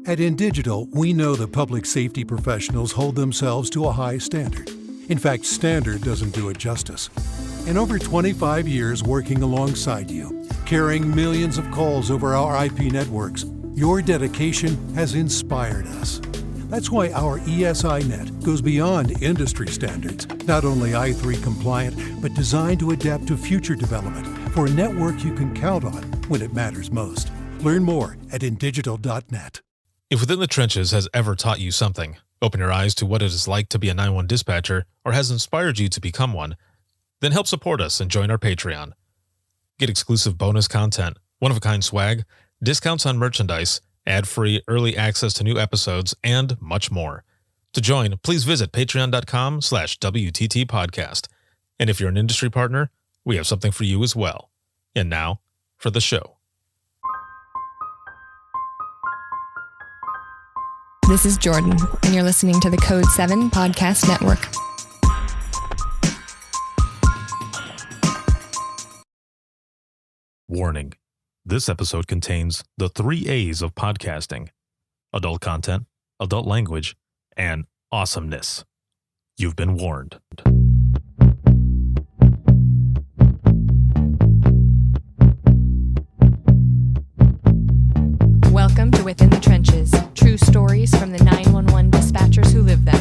At InDigital, we know that public safety professionals hold themselves to a high standard. In fact, standard doesn't do it justice. In over 25 years working alongside you, carrying millions of calls over our IP networks, your dedication has inspired us. That's why our ESI Net goes beyond industry standards, not only i3 compliant, but designed to adapt to future development for a network you can count on when it matters most. Learn more at indigital.net. If Within the Trenches has ever taught you something, open your eyes to what it is like to be a 911 dispatcher, or has inspired you to become one, then help support us and join our Patreon. Get exclusive bonus content, one-of-a-kind swag, discounts on merchandise, ad-free early access to new episodes, and much more. To join, please visit patreon.com/WTT podcast. And if you're an industry partner, we have something for you as well. And now, for the show. This is Jordan, and you're listening to the Code 7 Podcast Network. Warning. This episode contains the 3 A's of podcasting: adult content, adult language, and awesomeness. You've been warned. Welcome to Within the Trenches, true stories from the 911 dispatchers who live them.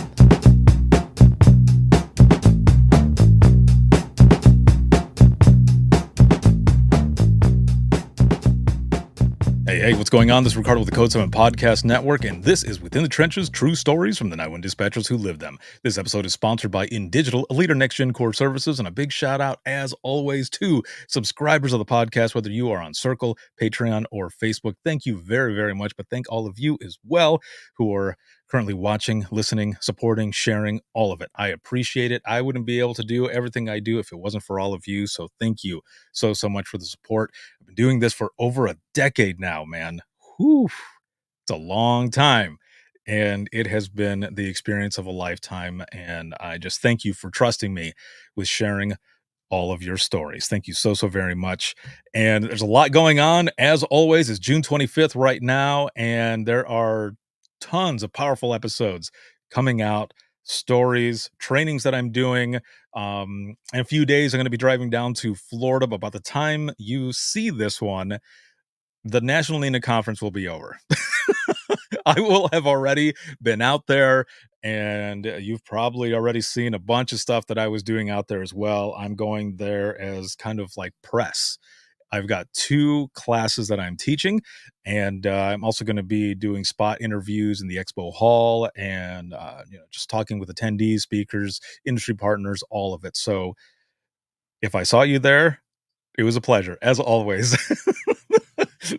Hey, what's going on? This is Ricardo with the Code 7 Podcast Network, and this is Within the Trenches, true stories from the 911 dispatchers who live them. This episode is sponsored by InDigital, a leader in next-gen core services, and a big shout-out, as always, to subscribers of the podcast, whether you are on Circle, Patreon, or Facebook. Thank you very, very much, but thank all of you as well who are currently watching, listening, supporting, sharing, all of it. I appreciate it. I wouldn't be able to do everything I do if it wasn't for all of you, so thank you so much for the support. I've been doing this for over a decade now, man. Whew. It's a long time, and it has been the experience of a lifetime, and I just thank you for trusting me with sharing all of your stories. Thank you so very much. And there's a lot going on. As always, it's June 25th right now, and there are tons of powerful episodes coming out, stories, trainings that I'm doing. In a few days, I'm going to be driving down to Florida, but by the time you see this one, the National NENA Conference will be over. I will have already been out there, and you've probably already seen a bunch of stuff that I was doing out there as well. I'm going there as kind of like press. I've got 2 classes that I'm teaching, and I'm also going to be doing spot interviews in the expo hall and just talking with attendees, speakers, industry partners, all of it. So if I saw you there, it was a pleasure, as always.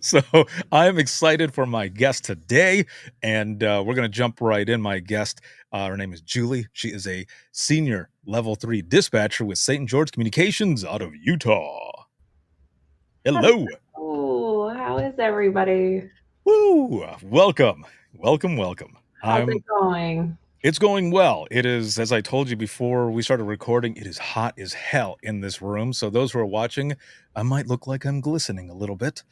So I'm excited for my guest today, and we're going to jump right in. My guest, her name is Julie. She is a senior level 3 dispatcher with St. George Communications out of Utah. Hello. Oh, how is everybody? Woo! Welcome. How's it going? It's going well. It is, as I told you before we started recording, it is hot as hell in this room. So those who are watching, I might look like I'm glistening a little bit.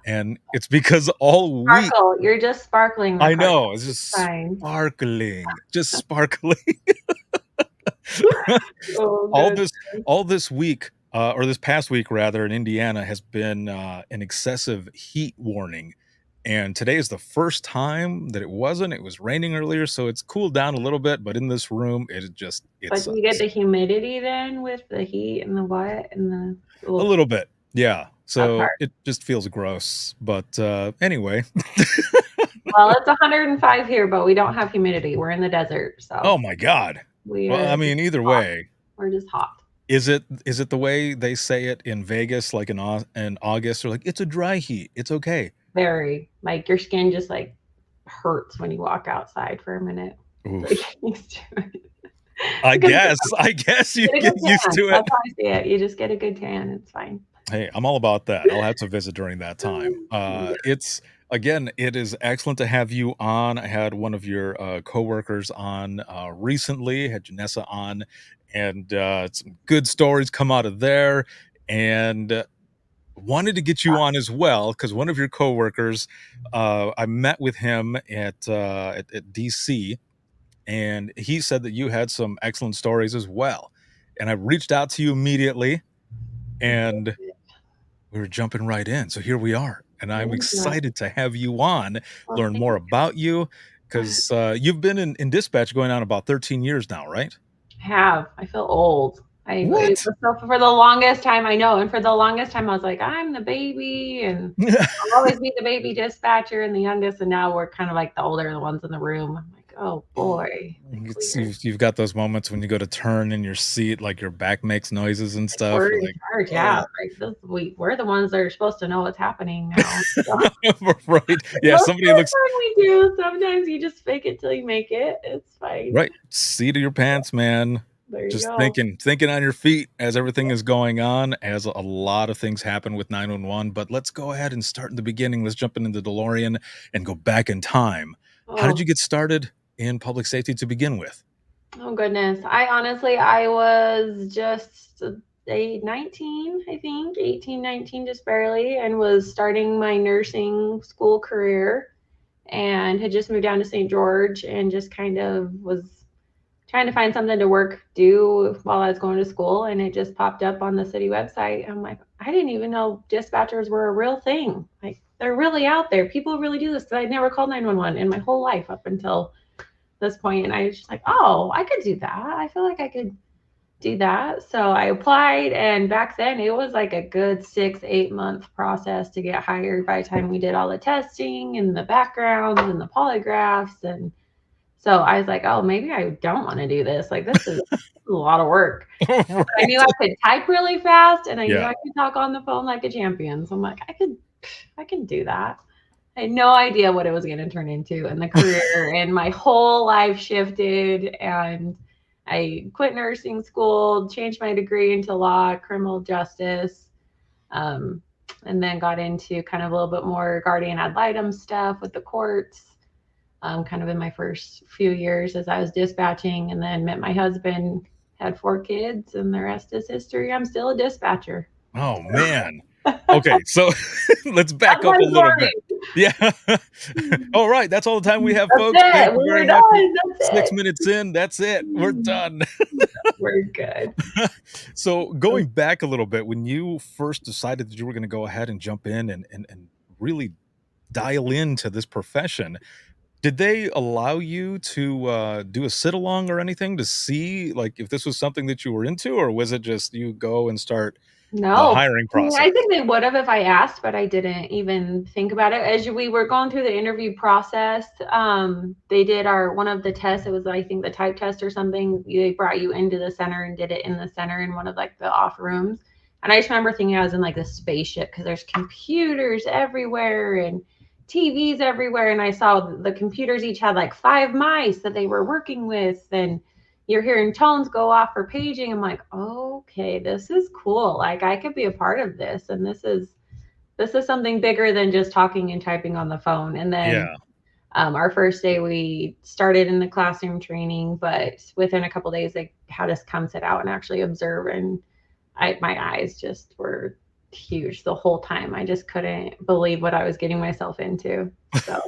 And it's because all week... Sparkle. You're just sparkling. Ricardo. I know. It's just Fine. sparkling. Just sparkling. Oh, all this week, or this past week rather, in Indiana has been an excessive heat warning. And today is the first time that it wasn't. It was raining earlier, so it's cooled down a little bit. But in this room, but do you get the humidity then with the heat and the what and the a little bit, yeah. So it just feels gross. But anyway, well, it's 105 here, but we don't have humidity. We're in the desert, so. Oh my God. Well, I mean, either way, we're just hot. Is it the way they say it in Vegas, like in August? Or like, it's a dry heat. It's okay. Very, like your skin just like hurts when you walk outside for a minute. Like, used to it. I guess you get used to it. That's how I see it. You just get a good tan. It's fine. Hey, I'm all about that. I'll have to visit during that time. It is excellent to have you on. I had one of your coworkers on recently, had Janessa on, and some good stories come out of there. And wanted to get you on as well because one of your coworkers, I met with him at DC, and he said that you had some excellent stories as well. And I reached out to you immediately, and we were jumping right in. So here we are, and I'm excited to have you on, Well, learn thank more you. about you, because you've been in dispatch going on about 13 years now, right? I feel old. It What? was so for the longest time I know, and for the longest time I was like, I'm the baby, and I'll always be the baby dispatcher and the youngest. And now we're kind of like the older ones in the room. I'm like, oh boy, it's weird. You've got those moments when you go to turn in your seat, like your back makes noises and Like stuff. we're You're in like, charge, yeah. oh, Like we're the ones that are supposed to know what's happening now. So right. Yeah, most of somebody the looks time we do. Sometimes you just fake it till you make it. It's fine. right. Seat of your pants, man. There you Just go. thinking on your feet as everything is going on, as a lot of things happen with 911. But let's go ahead and start in the beginning. Let's jump into the DeLorean and go back in time. How did Oh, you get started in public safety to begin with? oh goodness. I was just 19, I think, 18, 19, just barely, and was starting my nursing school career and had just moved down to St. George and just kind of was trying to find something to do while I was going to school. And it just popped up on the city website. I'm like, I didn't even know dispatchers were a real thing. Like, they're really out there. People really do this because I'd never called 911 in my whole life up until this point. And I was just like, oh, I could do that. I feel like I could do that. So I applied. And back then, it was like a good 6, 8 month process to get hired by the time we did all the testing and the backgrounds and the polygraphs. And so I was like, oh, maybe I don't want to do this. Like, this is a lot of work. I knew I could type really fast and I knew Yeah. I could talk on the phone like a champion. So I'm like, I can do that. I had no idea what it was going to turn into in the career, and my whole life shifted. And I quit nursing school, changed my degree into law, criminal justice, um, and then got into kind of a little bit more guardian ad litem stuff with the courts. Kind of in my first few years as I was dispatching, and then met my husband, had 4 kids, and the rest is history. I'm still a dispatcher. Oh man. Okay, so let's back That's up my a little bit. story. Yeah. All right, that's all the time we have, That's folks. Thank it. you We're very done. much. That's 6 minutes in, that's it. We're it. done. We're good. So going back a little bit, when you first decided that you were going to go ahead and jump in and really dial into this profession, did they allow you to do a sit along or anything to see like if this was something that you were into, or was it just you go and start the No, hiring I mean, process? I think they would have if I asked, but I didn't even think about it. As we were going through the interview process, they did one of the tests. It was, I think, the type test or something. They brought you into the center and did it in the center in one of like the off rooms. And I just remember thinking I was in like this spaceship because there's computers everywhere and TVs everywhere. And I saw the computers each had like 5 mice that they were working with, and you're hearing tones go off for paging. I'm like, okay, this is cool. Like, I could be a part of this, and this is something bigger than just talking and typing on the phone. And then Yeah. our first day we started in the classroom training, but within a couple days they had us come sit out and actually observe. And my eyes just were huge the whole time. I just couldn't believe what I was getting myself into. So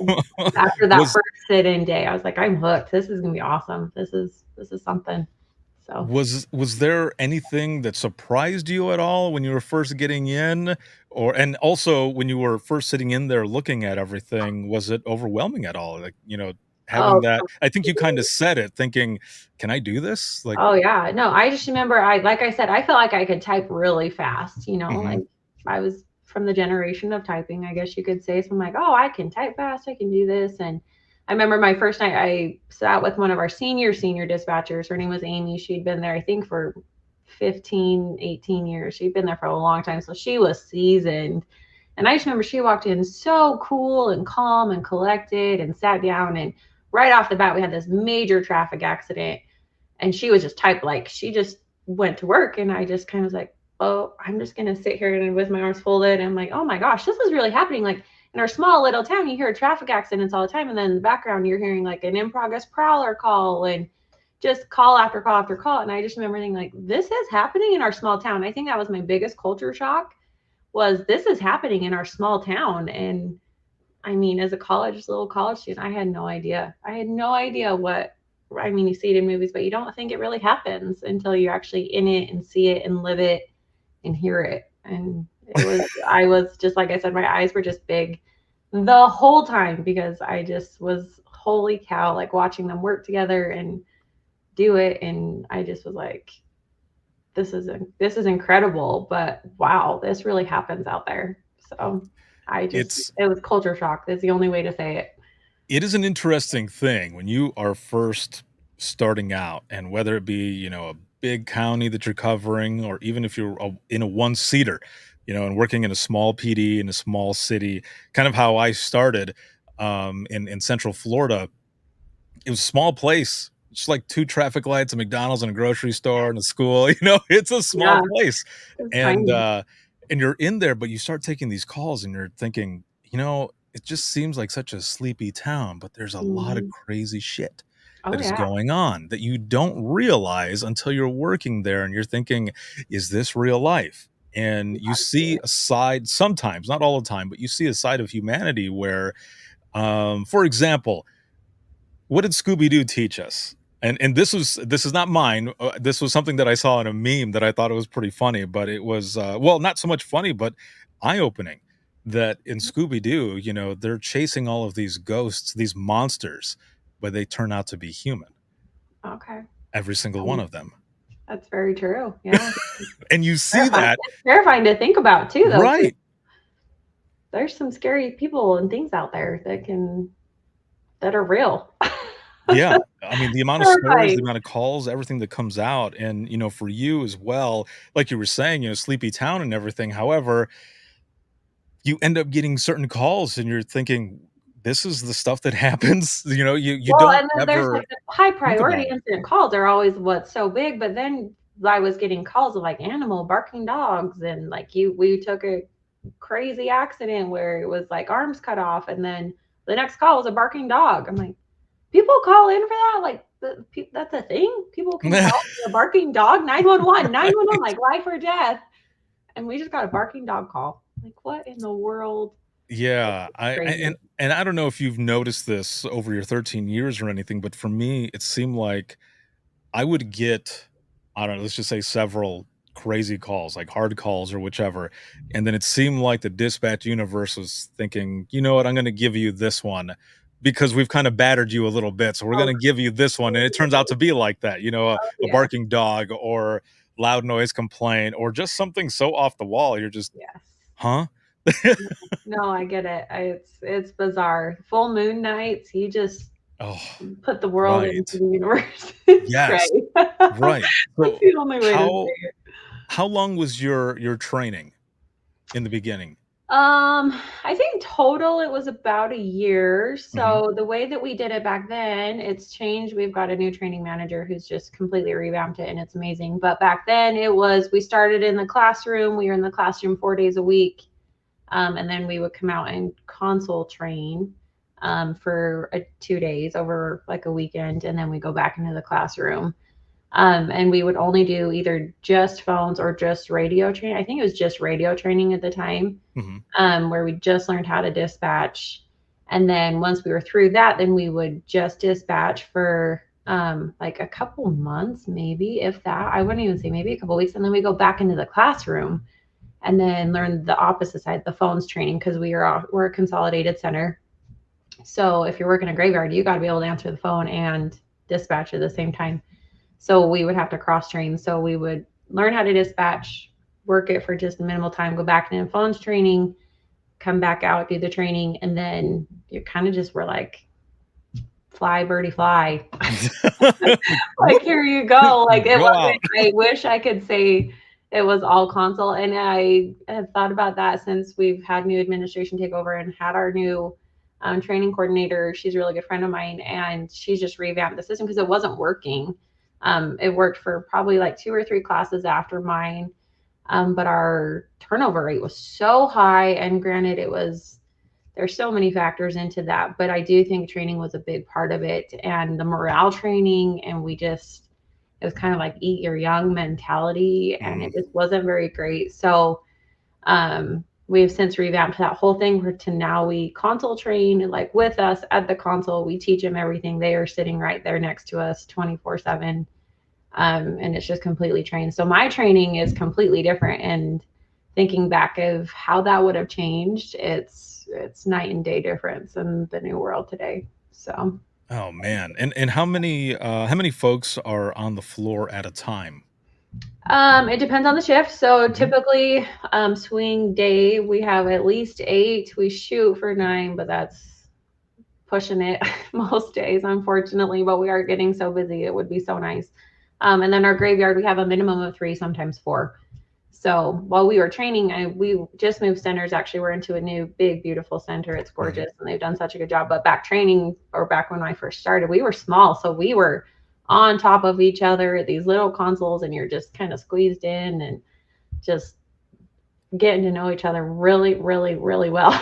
after that was first sit-in day, I was like, I'm hooked. This is gonna be awesome. This is something. So was there anything that surprised you at all when you were first getting in, or and also when you were first sitting in there looking at everything, was it overwhelming at all? Like, having oh, that, I think you kind of said it thinking, can I do this? Like, oh yeah. No, I just remember like I said, I felt like I could type really fast, mhm. like I was from the generation of typing, I guess you could say. So I'm like, oh, I can type fast, I can do this. And I remember my first night I sat with one of our senior dispatchers. Her name was Amy. She'd been there, I think, for 15, 18 years. She'd been there for a long time. So she was seasoned. And I just remember she walked in so cool and calm and collected and sat down. And right off the bat, we had this major traffic accident. And she was just typed, like, she just went to work. And I just kind of was like, oh, I'm just going to sit here and with my arms folded. And I'm like, oh my gosh, this is really happening. Like, in our small little town, you hear traffic accidents all the time. And then in the background, you're hearing like an in progress prowler call and just call after call after call. And I just remember thinking, like, this is happening in our small town. I think that was my biggest culture shock was this is happening in our small town. And I mean, as a little college student, I had no idea. I had no idea what, I mean, you see it in movies, but you don't think it really happens until you're actually in it and see it and live it and hear it. And I was just, like I said, my eyes were just big the whole time because I just was, holy cow, like watching them work together and do it. And I just was like, this is incredible, but wow, this really happens out there. So it was culture shock. That's the only way to say it. It is an interesting thing when you are first starting out, and whether it be, a big county that you're covering, or even if you're in a one seater, and working in a small PD in a small city, kind of how I started in Central Florida. It was a small place, just like two traffic lights, a McDonald's and a grocery store and a school. It's a small Yeah, place. it's And tiny. and you're in there, but you start taking these calls and you're thinking, it just seems like such a sleepy town, but there's a lot of Mhm. crazy shit Oh that is yeah, going on that you don't realize until you're working there and you're thinking, is this real life? And you see absolutely. a side sometimes, not all the time, but you see a side of humanity where, for example, what did Scooby Doo teach us? And this is not mine. This was something that I saw in a meme that I thought it was pretty funny, but it was well, not so much funny, but eye opening. That in Scooby Doo, they're chasing all of these ghosts, these monsters, but they turn out to be human. Okay. Every single one Um, of them, that's very true. Yeah. and you see Terrifying. that It's terrifying to think about too, though, because right. there's some scary people and things out there that are real. Yeah. I mean, the amount of stories, the Terrifying. amount of calls, everything that comes out, and for you as well, like you were saying, sleepy town and everything. However, you end up getting certain calls and you're thinking, "This is the stuff that happens?" You Well, don't and then there's like ever the high think priority about it. incident calls are always what's so big, but then I was getting calls of like animal barking dogs and like we took a crazy accident where it was like arms cut off and then the next call was a barking dog. I'm like, people call in for that? Like that's a thing? People can call for a barking dog? 911, 911, like life or death. And we just got a barking dog call. Like what in the world? Yeah, Crazy. and I don't know if you've noticed this over your 13 years or anything, but for me, it seemed like I would get, I don't know, let's just say several crazy calls, like hard calls or whichever. And then it seemed like the dispatch universe was thinking, you know what, I'm going to give you this one because we've kind of battered you a little bit. So we're Oh, going to give you this one. And it turns out to be like that, a yeah. barking dog or loud noise complaint or just something so off the wall. You're just, Yes. huh? No, I get it. It's bizarre. Full moon nights, you just Oh, put the world into right. the universe. It's Yes. great. Right. That's So the only way to how say it. how long was your training in the beginning? I think total it was about a year. Mhm. So the way that we did it back then, it's changed. We've got a new training manager who's just completely revamped it and it's amazing. But back then it was we started in the classroom. We were in the classroom 4 days a week. And then we would come out and console train for 2 days over like a weekend. And then we go back into the classroom. And we would only do either just phones or just radio training. I think it was just radio training at the time, Mhm. where we just learned how to dispatch. And then once we were through that, then we would just dispatch for like a couple months, maybe if that. I wouldn't even say maybe a couple weeks, and then we go back into the classroom and then learn the opposite side, the phones training, because we're a consolidated center. So if you're working a graveyard, you got to be able to answer the phone and dispatch at the same time. So we would have to cross train. So we would learn how to dispatch, work it for just a minimal time, go back into phones training, come back out, do the training, and then you kind of just were like, fly, birdie, fly. Like, Whoop, here you go. Like, it go wasn't, out. I wish I could say it was all console. And I have thought about that since we've had new administration take over and had our new training coordinator. She's a really good friend of mine, and she's just revamped the system because it wasn't working. It worked for probably like 2 or 3 classes after mine. But our turnover rate was so high. And granted, there's so many factors into that, but I do think training was a big part of it and the morale training. And it was kind of like eat your young mentality, and Mhm. it just wasn't very great. So We've since revamped that whole thing to now we console train like with us at the console. We teach them everything. They are sitting right there next to us 24/7. And it's just completely trained. So my training is completely different. And thinking back of how that would have changed, it's night and day difference in the new world today. So Oh man. And how many folks are on the floor at a time? it depends on the shift. So Mhm. typically, swing day, we have at least 8. We shoot for 9, but that's pushing it most days, unfortunately. But we are getting so busy; it would be so nice. And then our graveyard, we have a minimum of 3, sometimes 4. So while we were training, we just moved centers. Actually, we're into a new, big, beautiful center. It's Mhm. gorgeous, and they've done such a good job. But back training, or back when I first started, we were small, so we were on top of each other at these little consoles, and you're just kind of squeezed in and just getting to know each other really, really, really well.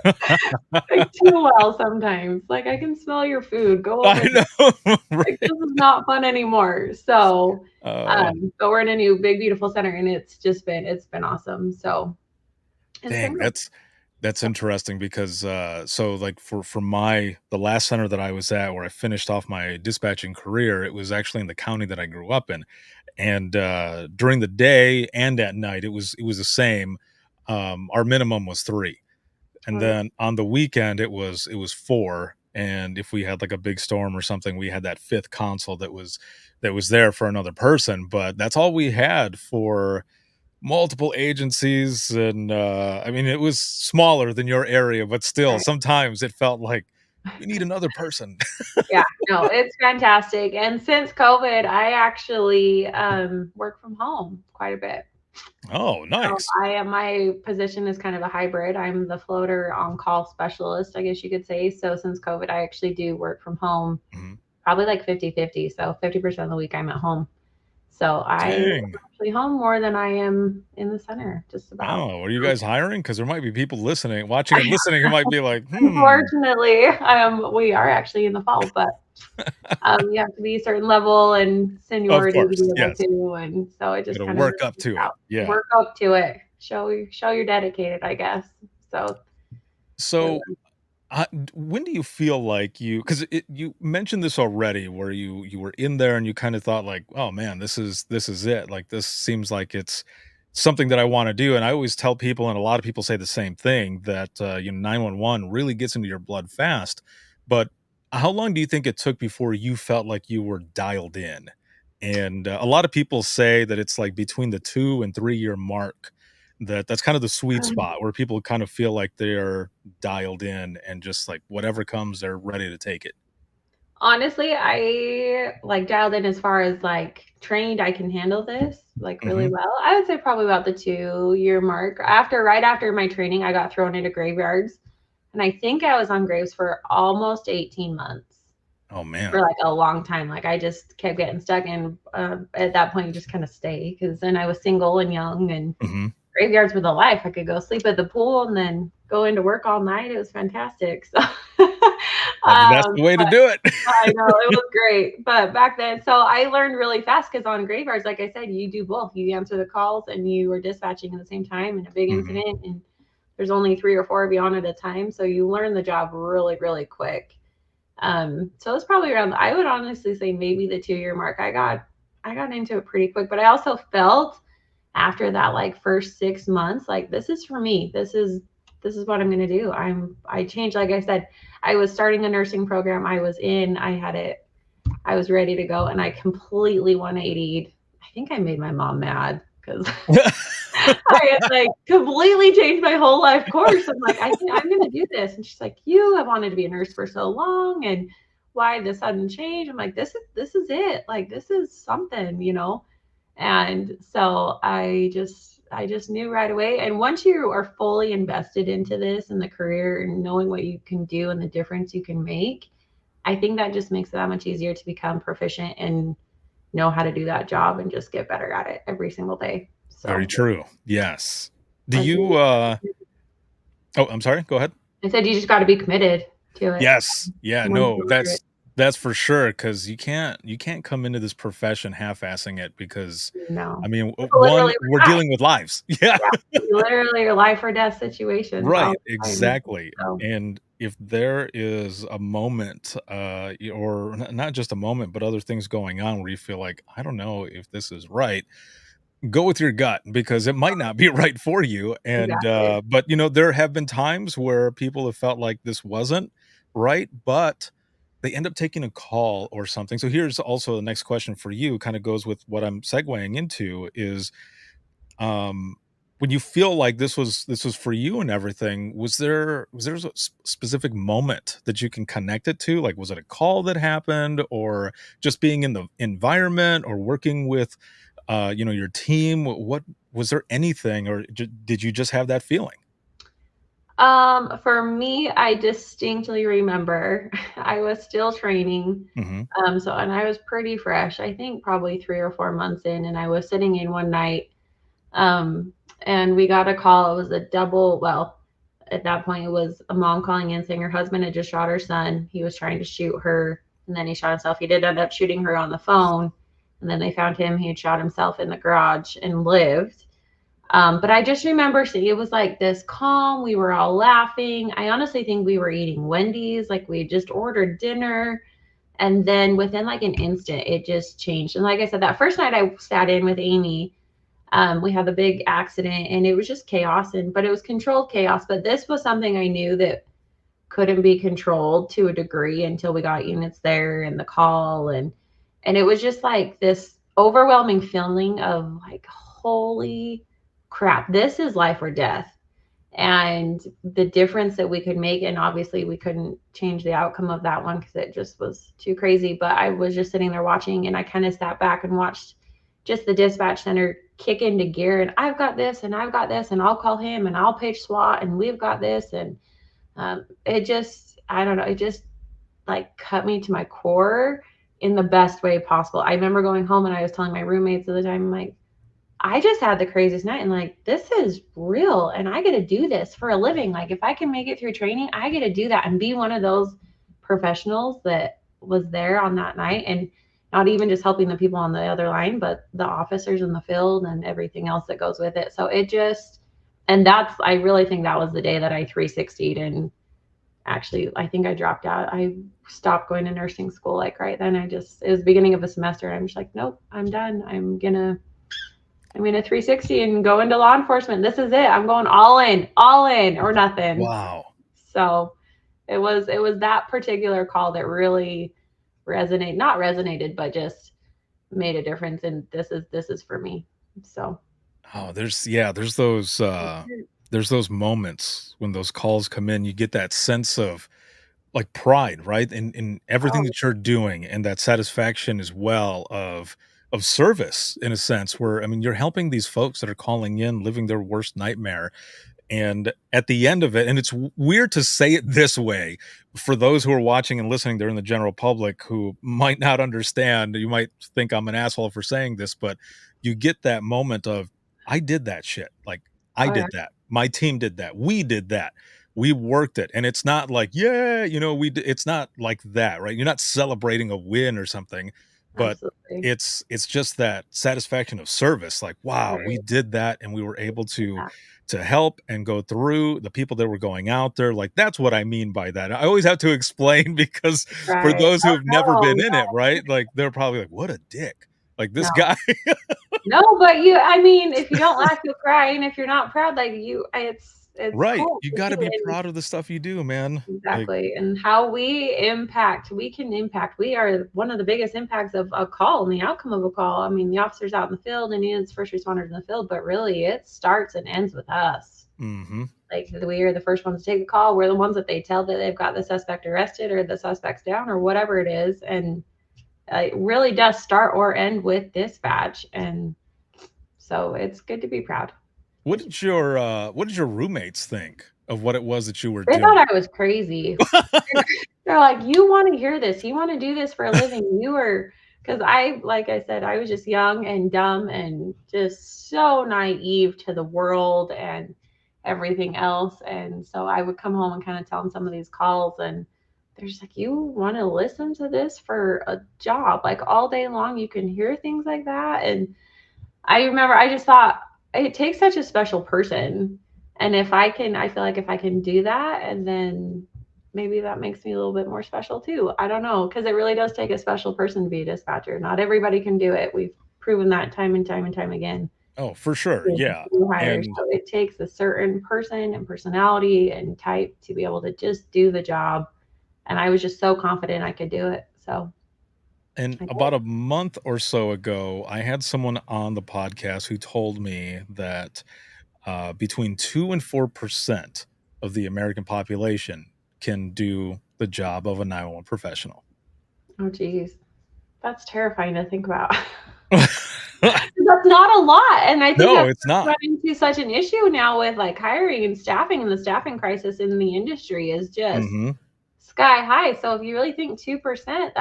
Like too well sometimes. Like I can smell your food. Go over I here. know, Like right? this is not fun anymore. So, Uh, but we're in a new big beautiful center, and it's been awesome. So it's been Dang, good. that's interesting because so like for my the last center that I was at where I finished off my dispatching career, it was actually in the county that I grew up in. And during the day and at night it was the same. Our minimum was 3. And Oh, then on the weekend it was 4. And if we had like a big storm or something, we had that fifth console that was there for another person. But that's all we had for multiple agencies. And I mean, it was smaller than your area, but still right. sometimes it felt like we need another person. Yeah, no, it's fantastic. And since COVID, I actually work from home quite a bit. Oh, So nice. my position is kind of a hybrid. I'm the floater on call specialist, I guess you could say. So since COVID, I actually do work from home Mhm. probably like 50-50. So 50% of the week I'm at home. So I'm Dang. actually home more than I am in the center, just about. Oh, are you guys hiring? Because there might be people listening, watching and listening who might be like, hmm. Unfortunately, we are actually in the fall, but you have to be a certain level and Of seniority to be course, able yes. to, and so it just Gotta kind of work up to it. out. Yeah. Work up to it. Show you're dedicated, I guess. So it So, when do you feel like because you mentioned this already where you were in there and you kinda thought like, "Oh, man, this is it. Like, this seems like it's something that I wanna do," and I always tell people, and a lot of people say the same thing, that, 911 really gets into your blood fast. But how long do you think it took before you felt like you were dialed in? And, a lot of people say that it's, like, between the 2 and 3-year mark, that's kind of the sweet spot where people kind of feel like they're dialed in and just, like, whatever comes, they're ready to take it. honestly, I like dialed in as far as like trained. I can handle this like really Mhm. well. I would say probably about the 2-year mark. Right after my training, I got thrown into graveyards, and I think I was on graves for almost 18 months. Oh, For man. like a long time. Like I just kept getting stuck, and at that point, you just kind of stay because then I was single and young, and Mhm. graveyards were the life. I could go sleep at the pool and then go into work all night. It was fantastic. So, I mean, that's the way to but do it. I know it was great. But back then, so I learned really fast because on graveyards, like I said, you do both. You answer the calls and you are dispatching at the same time in a big Mhm. incident, and there's only 3 or 4 of you on at a time. So you learn the job really, really quick. So it's probably around, I would honestly say maybe the 2-year mark. I got into it pretty quick, but I also felt after that like first 6 months, like this is for me. This is what I'm gonna do. I changed, like I said, I was starting a nursing program. I had it, I was ready to go, and I completely 180'd. I think I made my mom mad because I had like completely changed my whole life course. I'm like, I think I'm gonna do this. And she's like, you have wanted to be a nurse for so long, and why the sudden change? I'm like, this is it. Like this is something. And so I just knew right away. And once you are fully invested into this and the career and knowing what you can do and the difference you can make, I think that just makes it that much easier to become proficient and know how to do that job and just get better at it every single day. Very So true. Yes. Do like you, oh, I'm sorry, go ahead. I said, you just got to be committed to it. Yes. Yeah, Once no, you learn that's it. That's for sure, because you can't come into this profession half-assing it because, I No. mean, People one, literally we're would die. dealing with lives. Yeah. Yeah. Literally your life or death situations all Right, the time. exactly, So, and if there is a moment, or not just a moment, but other things going on where you feel like, "I don't know if this is right," go with your gut because it might not be right for you, and, exactly. but, there have been times where people have felt like this wasn't right, but they end up taking a call or something. So here's also the next question for you, kinda goes with what I'm segueing into is, um, when you feel like this was for you and everything, was there a specific moment that you can connect it to? Like, was it a call that happened, or just being in the environment, or working with, your team? What was there anything, or did you just have that feeling? For me, I distinctly remember I was still training. Mhm. And I was pretty fresh, I think probably 3 or 4 months in, and I was sitting in one night, um, and we got a call. It was a double, well, at that point, it was a mom calling in saying her husband had just shot her son. He was trying to shoot her, and then he shot himself. He did end up shooting her on the phone, and then they found him. He had shot himself in the garage and lived. But I just remember seeing it was like this calm. We were all laughing. I honestly think we were eating Wendy's, like we had just ordered dinner. And then within like an instant, it just changed. And like I said, that first night I sat in with Amy, we had the big accident and it was just chaos, but it was controlled chaos. But this was something I knew that couldn't be controlled to a degree until we got units there and the call, and it was just like this overwhelming feeling of like, holy crap, this is life or death. And the difference that we could make, and obviously we couldn't change the outcome of that one because it just was too crazy, but I was just sitting there watching, and I kind of sat back and watched just the dispatch center kick into gear, and I've got this and I've got this and I'll call him and I'll page SWAT and we've got this. And it just, I don't know, it just like cut me to my core in the best way possible. I remember going home and I was telling my roommates at the time, I'm like, I just had the craziest night, and like, this is real and I get to do this for a living. Like, if I can make it through training, I get to do that and be one of those professionals that was there on that night, and not even just helping the people on the other line, but the officers in the field and everything else that goes with it. So it just, and that's, I really think that was the day that I 360'd, and actually I think I dropped out. I stopped going to nursing school like right then. It was the beginning of a semester. And I'm just like, nope, I'm done. I'm gonna 360 and go into law enforcement. This is it. I'm going all in or nothing. Wow. So it was that particular call that really not resonated, but just made a difference. And this is for me. So Oh, there's those moments when those calls come in, you get that sense of, like, pride, right? In everything oh, that you're doing, and that satisfaction as well of service, in a sense, where, I mean, you're helping these folks that are calling in, living their worst nightmare, and at the end of it, and it's weird to say it this way for those who are watching and listening, they're in the general public who might not understand. You might think I'm an asshole for saying this, but you get that moment of, I did that shit. Like, I oh yeah, did that. My team did that. We did that. We worked it. And it's not like, yeah, it's not like that, right? You're not celebrating a win or something, but absolutely. it's just that satisfaction of service. Like, wow, we Right. did that, and we were able to Yeah. help and go through the people that were going out there. Like, that's what I mean by that. I always have to explain because for Right. those Oh who've never been no, in it, right? Like, they're probably like, what a dick. Like, this no. guy. No, but I mean, if you don't laugh, you'll cry, and if you're not proud, like it's Right. cool You to got see to be it. proud of the stuff you do, man. Like, Exactly. And how we can impact. We are one of the biggest impacts of a call and the outcome of a call. I mean, the officers out in the field and it's first responders in the field, but really it starts and ends with us. mhm. Like, we are the first ones to take the call. We're the ones that they tell that they've got the suspect arrested or the suspect's down or whatever it is. And it really does start or end with dispatch. And so it's good to be proud. It's What did your roommates think of what it was that you were They thought doing? I was crazy. They're like, "You wanna hear this, you wanna do this for a living, you are," because like I said, I was just young and dumb and just so naive to the world and everything else, and so I would come home and kinda tell them some of these calls, and they're just like, you want to listen to this for a job, like all day long, you can hear things like that. And I remember I just thought it takes such a special person. And if I can, I feel like if I can do that, and then maybe that makes me a little bit more special too. I don't know, because it really does take a special person to be a dispatcher. Not everybody can do it. We've proven that time and time and time again Oh, for sure. with Yeah. new hires. And So it takes a certain person and personality and type to be able to just do the job. And I was just so confident I could do it. So And I did. about a month or so ago, I had someone on the podcast who told me that between 2 and 4% of the American population can do the job of a 911 professional. Oh, geez. That's terrifying to think about. That's not a lot. And I think No, that's it's not. running into such an issue now with like hiring and staffing, and the staffing crisis in the industry is just Hmm. sky high. So if you really think 2%,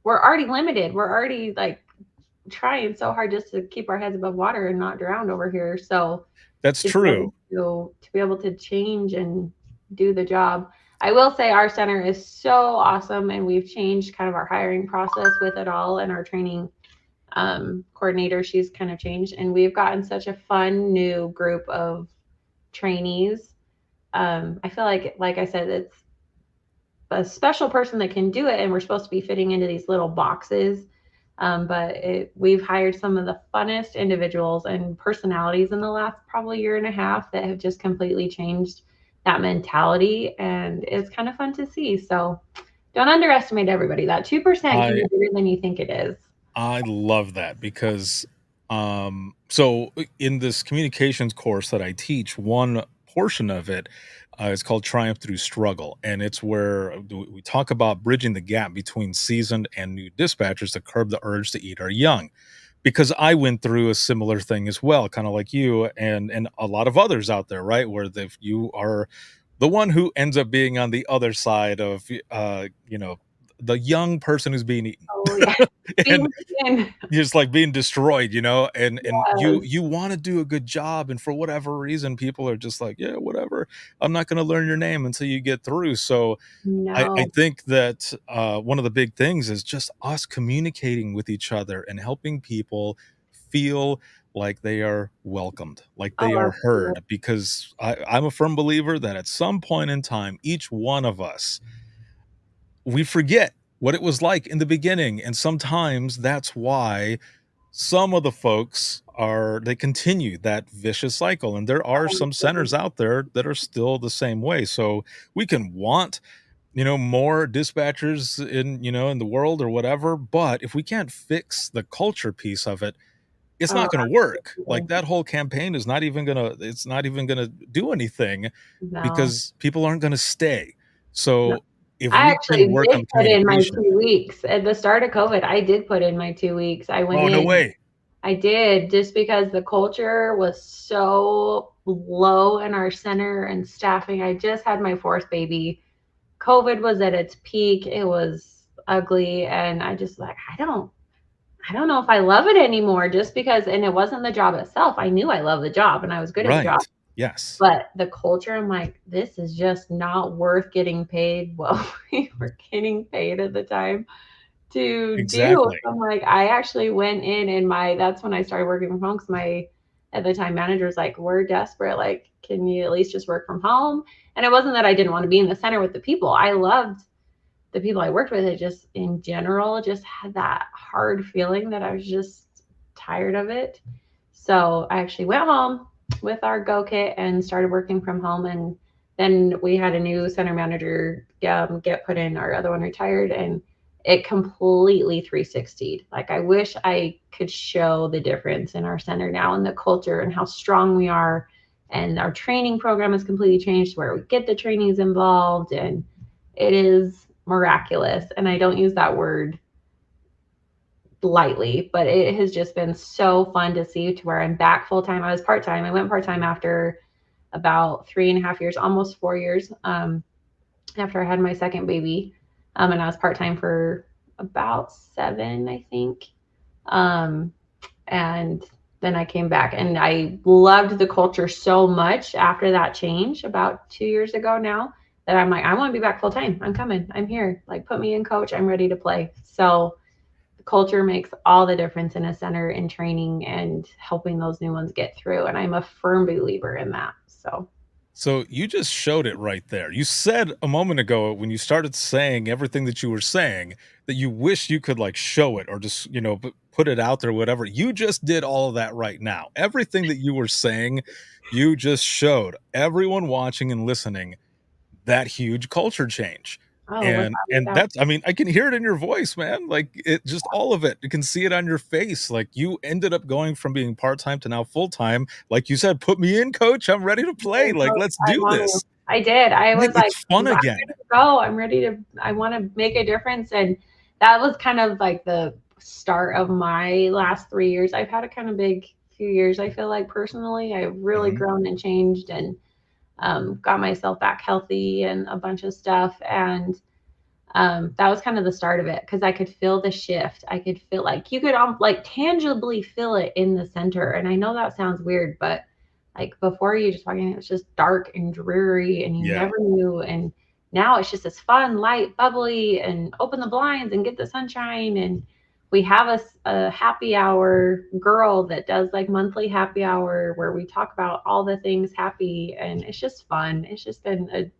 we're already limited. We're already like trying so hard just to keep our heads above water and not drown over here. So That's to be true. able to be able to change and do the job. I will say our center is so awesome, and we've changed kind of our hiring process with it all, and our training coordinator, she's kind of changed, and we've gotten such a fun new group of trainees. I feel like I said, it's a special person that can do it, and we're supposed to be fitting into these little boxes. But we've hired some of the funnest individuals and personalities in the last probably year and a half that have just completely changed that mentality, and it's kind of fun to see. So don't underestimate everybody. That 2% can be I bigger than you think it is. I love that because so in this communications course that I teach, one portion of it is called Triumph Through Struggle, and it's where we talk about bridging the gap between seasoned and new dispatchers to curb the urge to eat our young. Because I went through a similar thing as well, kind of like you and a lot of others out there, right? Where you are the one who ends up being on the other side of the young person who's being eaten. Oh yeah. And Being in, just like being destroyed, and you yes. you want to do a good job, and for whatever reason people are just like, yeah, whatever, I'm not going to learn your name until you get through. So I No. think that one of the big things is just us communicating with each other and helping people feel like they are welcomed, like they Oh, are absolutely. heard, because I'm a firm believer that at some point in time, each one of us, we forget what it was like in the beginning, and sometimes that's why some of the folks they continue that vicious cycle, and there are some centers out there that are still the same way. So we can want more dispatchers in the world or whatever, but if we can't fix the culture piece of it, it's Oh, not going to work. Like, absolutely. that whole campaign is not even going to do anything, No. because people aren't going to stay. No. So if I we can actually work did on put in my communication. 2 weeks. At the start of COVID, I did put in my 2 weeks. I went Oh, no in. way. I did, just because the culture was so low in our center and staffing. I just had my fourth baby. COVID was at its peak. It was ugly, and I just like, I don't know if I love it anymore, just because, and it wasn't the job itself. I knew I loved the job and I was good at the job. Right. Yes. But the culture, I'm like, this is just not worth getting paid what we were getting paid at the time to do. Exactly. So I'm like, I actually went in, and that's when I started working from home, because my at the time manager was like, we're desperate. Like, can you at least just work from home? And it wasn't that I didn't want to be in the center with the people. I loved the people I worked with. It just in general just had that hard feeling that I was just tired of it. So I actually went home with our Go Kit and started working from home. And then we had a new center manager get put in. Our other one retired, and it completely 360'd. Like, I wish I could show the difference in our center now, and the culture and how strong we are. And our training program has completely changed, where we get the trainees involved, and it is miraculous. And I don't use that word lightly, but it has just been so fun to see, to where I'm back full time. I was part time. I went part time after about 3.5 years, almost 4 years, after I had my second baby. And I was part time for about 7, I think. Um, and then I came back, and I loved the culture so much after that change about 2 years ago now. that I'm like, I want to be back full time. I'm coming. I'm here. Like, put me in, coach. I'm ready to play. So the culture makes all the difference in a center in training and helping those new ones get through. And I'm a firm believer in that. So you just showed it right there. You said a moment ago when you started saying everything that you were saying that you wish you could like show it or just, put it out there, whatever. You just did all of that right now. Everything that you were saying, you just showed everyone watching and listening that huge culture change. Oh, And without that's, I mean, I can hear it in your voice, man. Like it just all of it. You can see it on your face. Like you ended up going from being part-time to now full-time. Like you said, put me in, coach. I'm ready to play. Like, let's I do want to. this. I did. I Man, was like, it's I'm fun ready again. to go. I'm ready to. I want to make a difference, and that was kind of like the start of my last 3 years. I've had a kind of big few years. I feel like personally, I've really Mhm. grown and changed, and got myself back healthy and a bunch of stuff. And that was kind of the start of it because I could feel the shift. I could feel like you could like tangibly feel it in the center. And I know that sounds weird, but like before you just walking, it was just dark and dreary and you Yeah. never knew. And now it's just this fun, light, bubbly, and open the blinds and get the sunshine. And we have a happy hour girl that does like monthly happy hour where we talk about all the things happy. And it's just fun. It's just been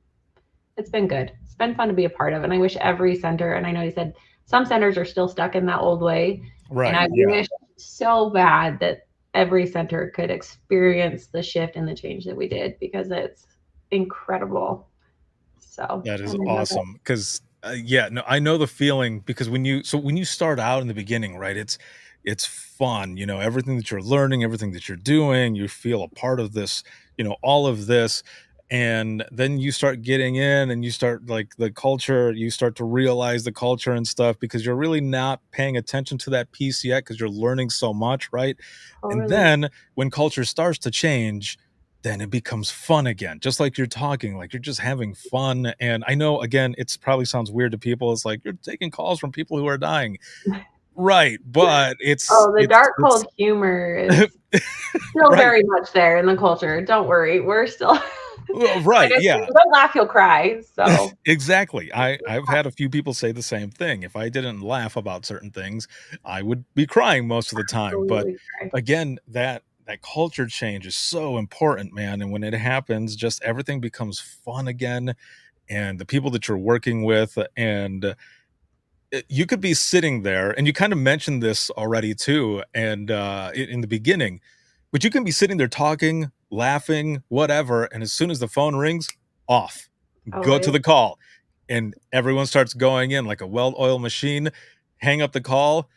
it's been good. It's been fun to be a part of. And I wish every center, and I know you said some centers are still stuck in that old way. And Right. I Yeah. wish so bad that every center could experience the shift and the change that we did because it's incredible. So, That is and I love it. awesome. Because yeah, no, I know the feeling because when you start out in the beginning, right, it's fun, everything that you're learning, everything that you're doing, you feel a part of this, all of this, and then you start getting in and you start like the culture, you start to realize the culture and stuff because you're really not paying attention to that piece yet because you're learning so much, right? And Totally. then when culture starts to change, then it becomes fun again. Just like you're talking, like you're just having fun. And I know, again, it's probably sounds weird to people. It's like you're taking calls from people who are dying, right? But it's Oh, the it's dark, it's cold humor is still right. very much there in the culture. Don't worry. We're still, Well, right, if yeah. you don't laugh, you'll cry. So, Exactly. I've had a few people say the same thing. If I didn't laugh about certain things, I would be crying most of the time. But absolutely cry. again, that culture change is so important, man. And when it happens, just everything becomes fun again. And the people that you're working with, and you could be sitting there, and you kind of mentioned this already too, and in the beginning, but you can be sitting there talking, laughing, whatever, and as soon as the phone rings, off, Oh, go to it, the call, and everyone starts going in like a well-oiled machine. Hang up the call.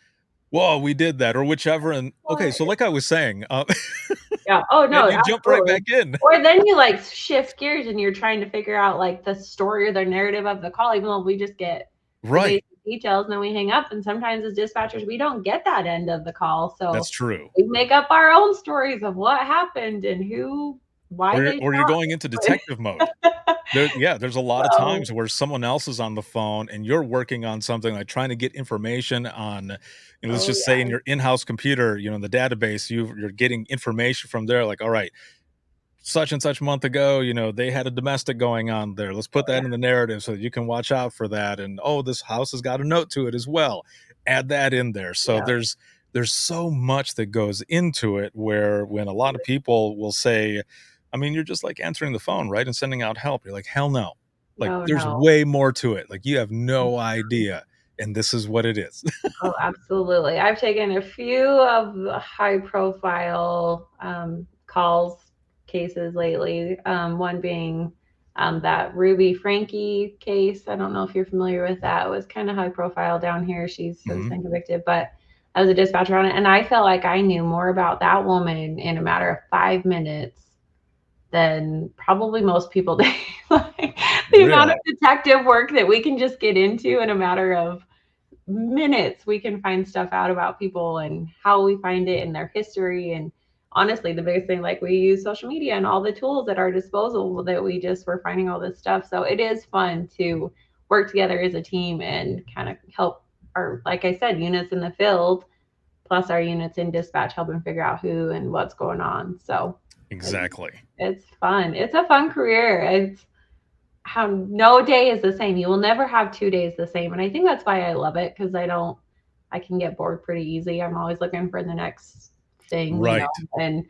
Whoa, we did that, or whichever. And okay, so like I was saying, yeah. Oh, and no, you jumped right absolutely. back in. Or then you like shift gears and you're trying to figure out like the story or the narrative of the call, even though we just get the Right. basic details and then we hang up. And sometimes as dispatchers, we don't get that end of the call. That's So true. we make up our own stories of what happened and who, why they Or you're shot going into this detective mode. person. There's a lot of So, times where someone else is on the phone and you're working on something like trying to get information on, let's oh just say in yeah, your in-house computer, in the database, you're getting information from there, like, all right, such and such month ago, they had a domestic going on there. Let's put oh yeah, that in the narrative so that you can watch out for that. And oh, this house has got a note to it as well. Add that in there. So yeah. there's so much that goes into it where when a lot of people will say, I mean, you're just like answering the phone, right? And sending out help. You're like, hell no. Like Oh there's no. way more to it. Like you have no idea. And this is what it is. Oh, absolutely. I've taken a few of the high profile calls cases lately. One being that Ruby Frankie case. I don't know if you're familiar with that. It was kind of high profile down here. She's since Mhm. been convicted, but I was a dispatcher on it. And I felt like I knew more about that woman in a matter of 5 minutes than probably most people do. Like, the amount of Really? detective work that we can just get into in a matter of minutes we can find stuff out about people and how we find it in their history. And honestly, the biggest thing, like, we use social media and all the tools at our disposal that we just were finding all this stuff. So it is fun to work together as a team and kind of help our, like I said, units in the field plus our units in dispatch helping figure out who and what's going on. So it's Exactly. it's fun. It's a fun career. how no day is the same. You will never have 2 days the same. And I think that's why I love it, because I can get bored pretty easy. I'm always looking for the next thing, Right. and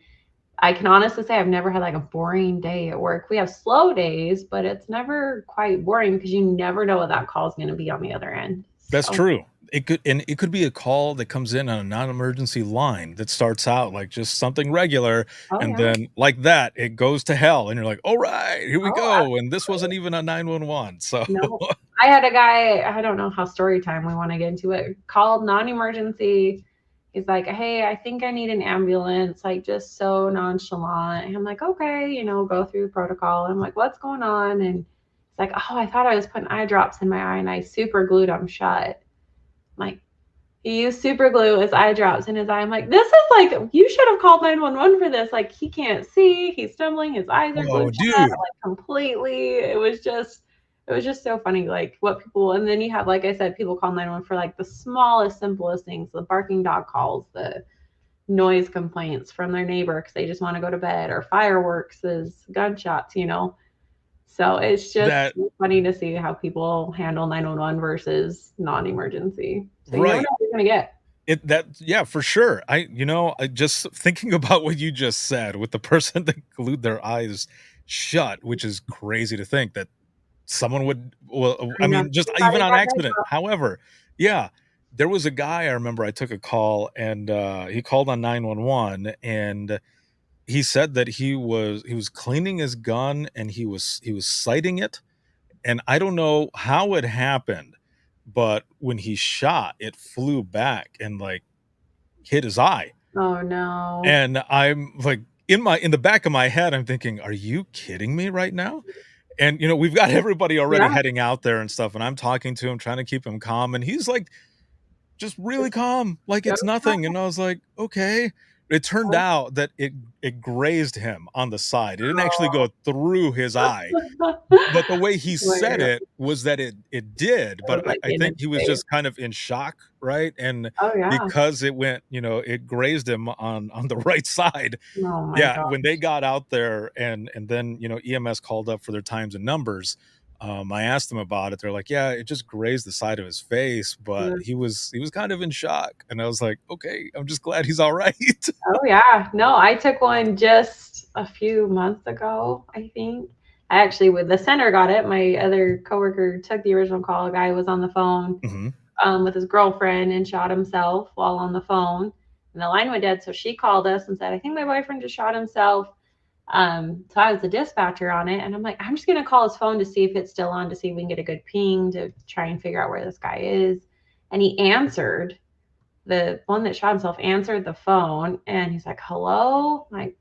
I can honestly say I've never had like a boring day at work. We have slow days, but it's never quite boring because you never know what that call is going to be on the other end. That's So, true. It could be a call that comes in on a non-emergency line that starts out like just something regular, oh and yeah. then like that, it goes to hell, and you're like, "All right, here we Oh, go." And this wasn't absolutely. even a 911. So No, I had a guy, I don't know how story time we want to get into it, called non-emergency. He's like, hey, I think I need an ambulance, like just so nonchalant. And I'm like, okay, go through the protocol. I'm like, what's going on? And he's like, oh, I thought I was putting eye drops in my eye and I super glued them shut. I'm like, he used super glue as eye drops in his eye. I'm like, this is like, you should have called 911 for this. Like, he can't see, he's stumbling, his eyes are oh, glued shut, dude, like completely. It was just so funny, like what people, and then you have, like I said, people call 911 for like the smallest, simplest things, the barking dog calls, the noise complaints from their neighbor because they just want to go to bed, or fireworks as gunshots. So it's just that funny to see how people handle 911 versus non-emergency. So you never know right. what you're gonna get. Yeah, for sure. I just thinking about what you just said with the person that glued their eyes shut, which is crazy to think that someone would, well, I I know. mean, just He thought even he on got that accident. job. However, yeah, there was a guy I remember I took a call, and he called on 911, and he said that he was cleaning his gun, and he was sighting it, and I don't know how it happened, but when he shot, it flew back and like hit his eye. Oh no. And I'm like in the back of my head, I'm thinking, "Are you kidding me right now?" And we've got everybody already Yeah. heading out there and stuff, and I'm talking to him, trying to keep him calm, and he's like just really Just calm, like go it's nothing. And I was like, "Okay." It turned shop. out that it grazed him on the side. It didn't actually go through his eye, but the way he said Where it was that it did, it but was I like I in his think he was face. just kind of in shock, right? And Oh yeah. because it grazed him on the right side. Oh my Yeah, when they gosh. got out there, and then, EMS called up for their times and numbers, I asked them about it. They're like, "Yeah, it just grazed the side of his face, but he was kind of in shock." And I was like, "Okay, I'm just glad he's alright." Oh yeah. No, I took one just a few months ago, I think. I actually, with the center, got it. My other coworker took the original call. A guy was on the phone Mhm. with his girlfriend and shot himself while on the phone. And the line went dead. So she called us and said, I think my boyfriend just shot himself. So I was the dispatcher on it. And I'm like, I'm just going to call his phone to see if it's still on, to see if we can get a good ping to try and figure out where this guy is. And he answered. The one that shot himself answered the phone, and he's like, hello? I'm like,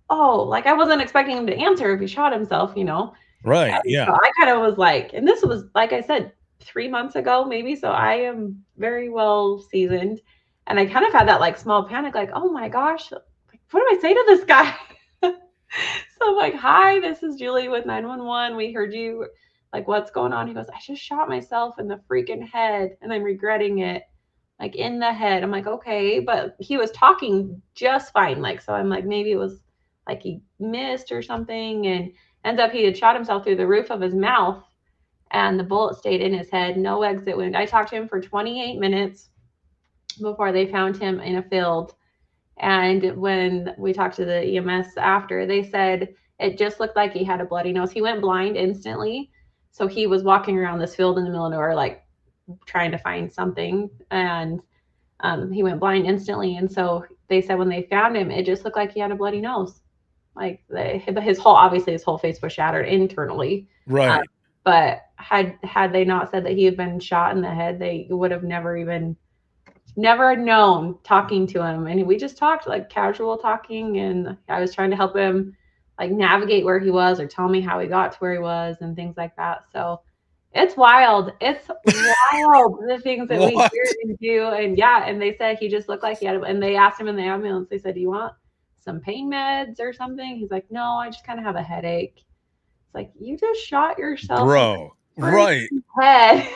oh, like I wasn't expecting him to answer if he shot himself. Right, And so yeah. I kind of was like, and this was, like I said, 3 months ago, maybe. So I am very well seasoned. And I kind of had that like small panic, like, oh my gosh, like, what do I say to this guy? So I'm like, hi, this is Julie with 911. We heard you. Like, what's going on? He goes, I just shot myself in the freaking head and I'm regretting it. Like in the head. I'm like, okay. But he was talking just fine. Like, so I'm like, maybe it was like he missed or something. And ends up he had shot himself through the roof of his mouth and the bullet stayed in his head. No exit wound. I talked to him for 28 minutes before they found him in a field. And when we talked to the EMS after, they said it just looked like he had a bloody nose. He went blind instantly. So he was walking around this field in the middle of nowhere, like trying to find something. And he went blind instantly. And so they said when they found him, it just looked like he had a bloody nose. Like his whole face was shattered internally. Um, Right. but had they not said that he had been shot in the head, they would have never known, talking to him. And we just talked like casual talking, and I was trying to help him like navigate where he was or tell me how he got to where he was and things like that. So it's wild. It's wild, the things that we What? hear and do. And yeah, and they said he just looked like he had, and they asked him in the ambulance, they said, do you want some pain meds or something? He's like, no, I just kind of have a headache. It's like, you just shot yourself in Bro. right Right. in his head.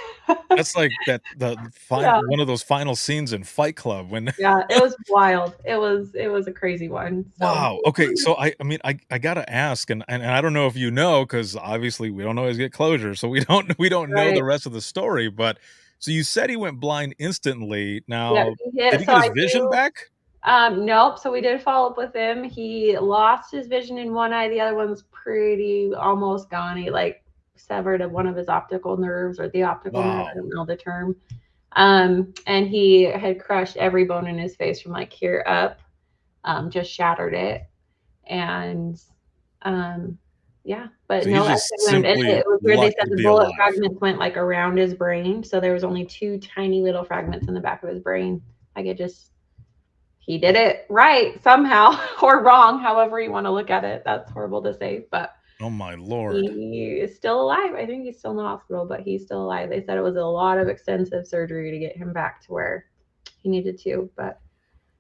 That's like that the Yeah. final one of those final scenes in Fight Club when Yeah, it was wild. It was a crazy one. So wow. Okay, so I mean, I gotta ask, and I don't know if you know, because obviously we don't always get closure, so we don't know right. the rest of the story, but so you said he went blind instantly. Yep, Now, he hit did he so get his I vision do back? nope, so we did follow up with him. He lost his vision in one eye, the other one's pretty almost gone. He, like, severed one of his optical nerves or the optical nerve, I Wow. don't know the term. And he had crushed every bone in his face from, like, here up, just shattered it. And, um, yeah, but So he's no just exit wound, and simply it was weird, they lucky said to the be bullet alive. fragments went, like, around his brain, so there was only 2 tiny little fragments in the back of his brain. Like, it just he did it right somehow or wrong, however you want to look at it. That's horrible to say, but Oh my lord. he is still alive. I think he's still in the hospital, but he's still alive. They said it was a lot of extensive surgery to get him back to where he needed to, but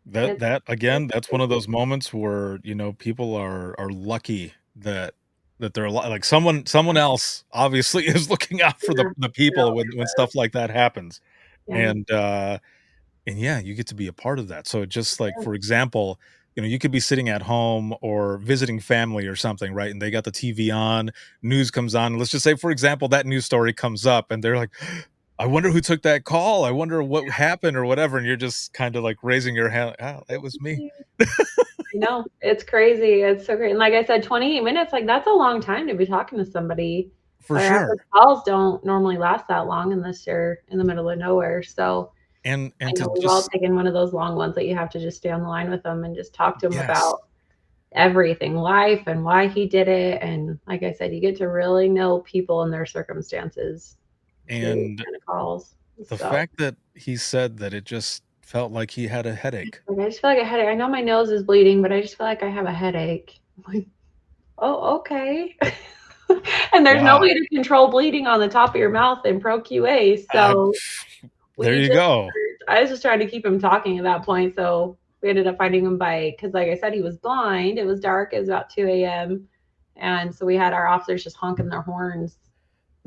That it's, that it's again, that's one of crazy those moments where, people are lucky that they're like someone else obviously is looking out for the for the real. people when stuff like that happens. Yeah. And yeah, you get to be a part of that. So just like for example, you could be sitting at home or visiting family or something, right? And they got the TV on, news comes on. Let's just say, for example, that news story comes up and they're like, I wonder who took that call. I wonder what happened or whatever. And you're just kind of like raising your hand. Oh, it was me. I know. It's crazy. It's so great. And like I said, 28 minutes, like that's a long time to be talking to somebody. For Our average sure. calls don't normally last that long unless you're in the middle of nowhere. So And I to know we've all just taken one of those long ones that you have to just stay on the line with them and just talk to them yes. about everything, life and why he did it. And like I said, you get to really know people and their circumstances through these And kind of calls. the So fact that he said that it just felt like he had a headache. like, I just feel like a headache. I know my nose is bleeding, but I just feel like I have a headache. I'm like, oh, okay. And there's no way Wow. to control bleeding on the top of your mouth in Pro QA. Uh, So there we you just go. I was just trying to keep him talking at that point. So we ended up finding him because like I said, he was blind. It was dark. It was about 2 a.m. And so we had our officers just honking their horns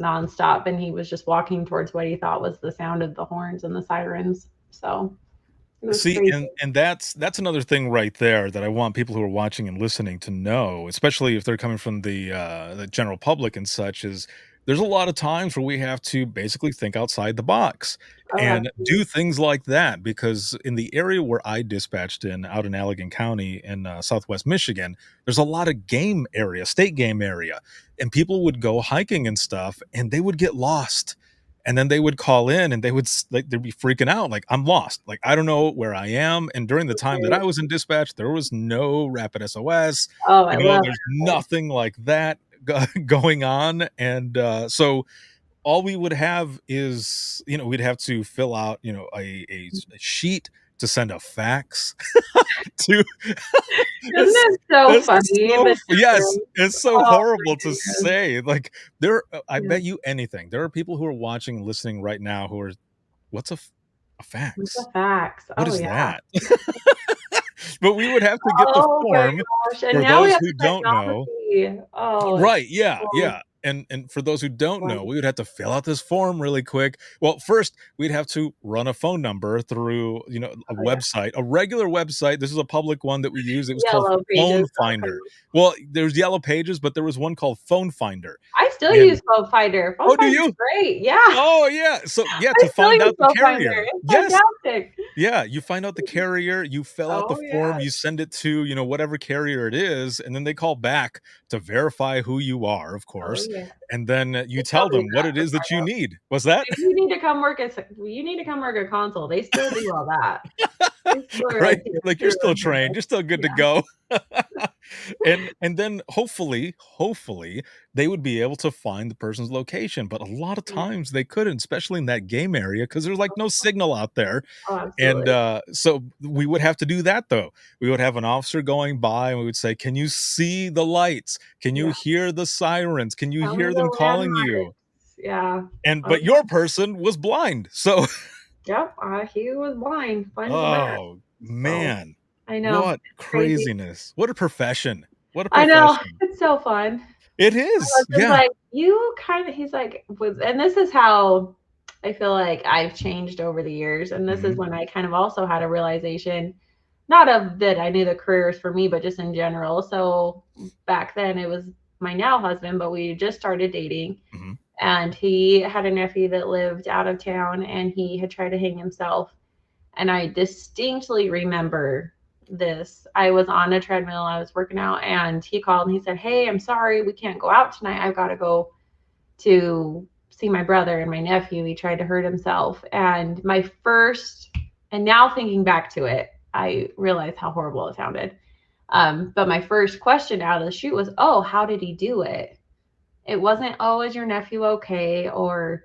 nonstop. And he was just walking towards what he thought was the sound of the horns and the sirens. So it was See, crazy. and that's another thing right there that I want people who are watching and listening to know, especially if they're coming from the general public and such, is there's a lot of times where we have to basically think outside the box Oh, and absolutely. do things like that because in the area where I dispatched in out in Allegan County in Southwest Michigan, there's a lot of game area, state game area, and people would go hiking and stuff, and they would get lost and then they would call in and like they'd be freaking out like I'm lost, like I don't know where I am. And during the time that Right. I was in dispatch there was no rapid SOS, Oh, I love there's it. nothing like that going on. And so all we would have is we'd have to fill out a sheet to send a fax to Isn't it's it so it's funny? so The yes, difference. it's so Oh horrible to my goodness. say, like, I Yeah. bet you anything, there are people who are watching and listening right now who are, "What's a What's the fax? facts? What Oh is yeah. that?" But we would have to get the Oh my form gosh, and for now we those have who the don't know. technology. Oh, it's Right, yeah, so yeah, and for those who don't know, fun. we would have to fill out this form really quick. Well, first, we'd have to run a phone number through, a Oh, yeah. website, a regular website. This is a public one that we use. It was called Phone Finder. Yellowpages.com. Well, there's Yellow Pages, but there was one called Phone Finder, I still and use Phone Finder. Phone oh, do Finder's you? great. Yeah, Oh, yeah. So, yeah, I to still find use out the Phone Finder. carrier. It's Yes. fantastic. Yeah, you find out the carrier, you fill out the Oh, form, yeah. you send it to, whatever carrier it is, and then they call back to verify who you are, of Oh, course, yeah. and then They you still tell do them what that it to is that you find out. need. What's that? If you need to come work at you need to come work at Console, they still do all that. They still are Right? like, "Here, Like, you're screw still them with trained, us." you're still good to Yeah. go. And then hopefully, they would be able to find the person's location, but a lot of Yeah. times they couldn't, especially in that game area, because there's, like, no signal out there. Oh, And, absolutely. so we would have to do that though. We would have an officer going by and we would say, "Can you see the lights? Can you Yeah. hear the sirens? Can you Tell me hear them the calling you?" landmarks. Yeah. And Oh, but your person was blind. So, yep, he was blind, blind as a bat. oh, So, man. I know, What it's crazy. craziness. What a profession. What a I know, profession. it's so fun. It I is. was just Yeah. like, you kind of, he's like, and this is how I feel like I've changed over the years. And this is Mhm. when I kind of also had a realization, not of that I knew the career was for me, but just in general. So back then it was my now husband, but we just started dating. Mhm. And he had a nephew that lived out of town and he had tried to hang himself. And I distinctly remember this. I was on a treadmill, I was working out, and he called and he said, "Hey, I'm sorry, we can't go out tonight. I've got to go to see my brother and my nephew. He tried to hurt himself." And my first, and now thinking back to it, I realized how horrible it sounded. But my first question out of the chute was, "Oh, how did he do it?" It wasn't, "Oh, is your nephew okay?" or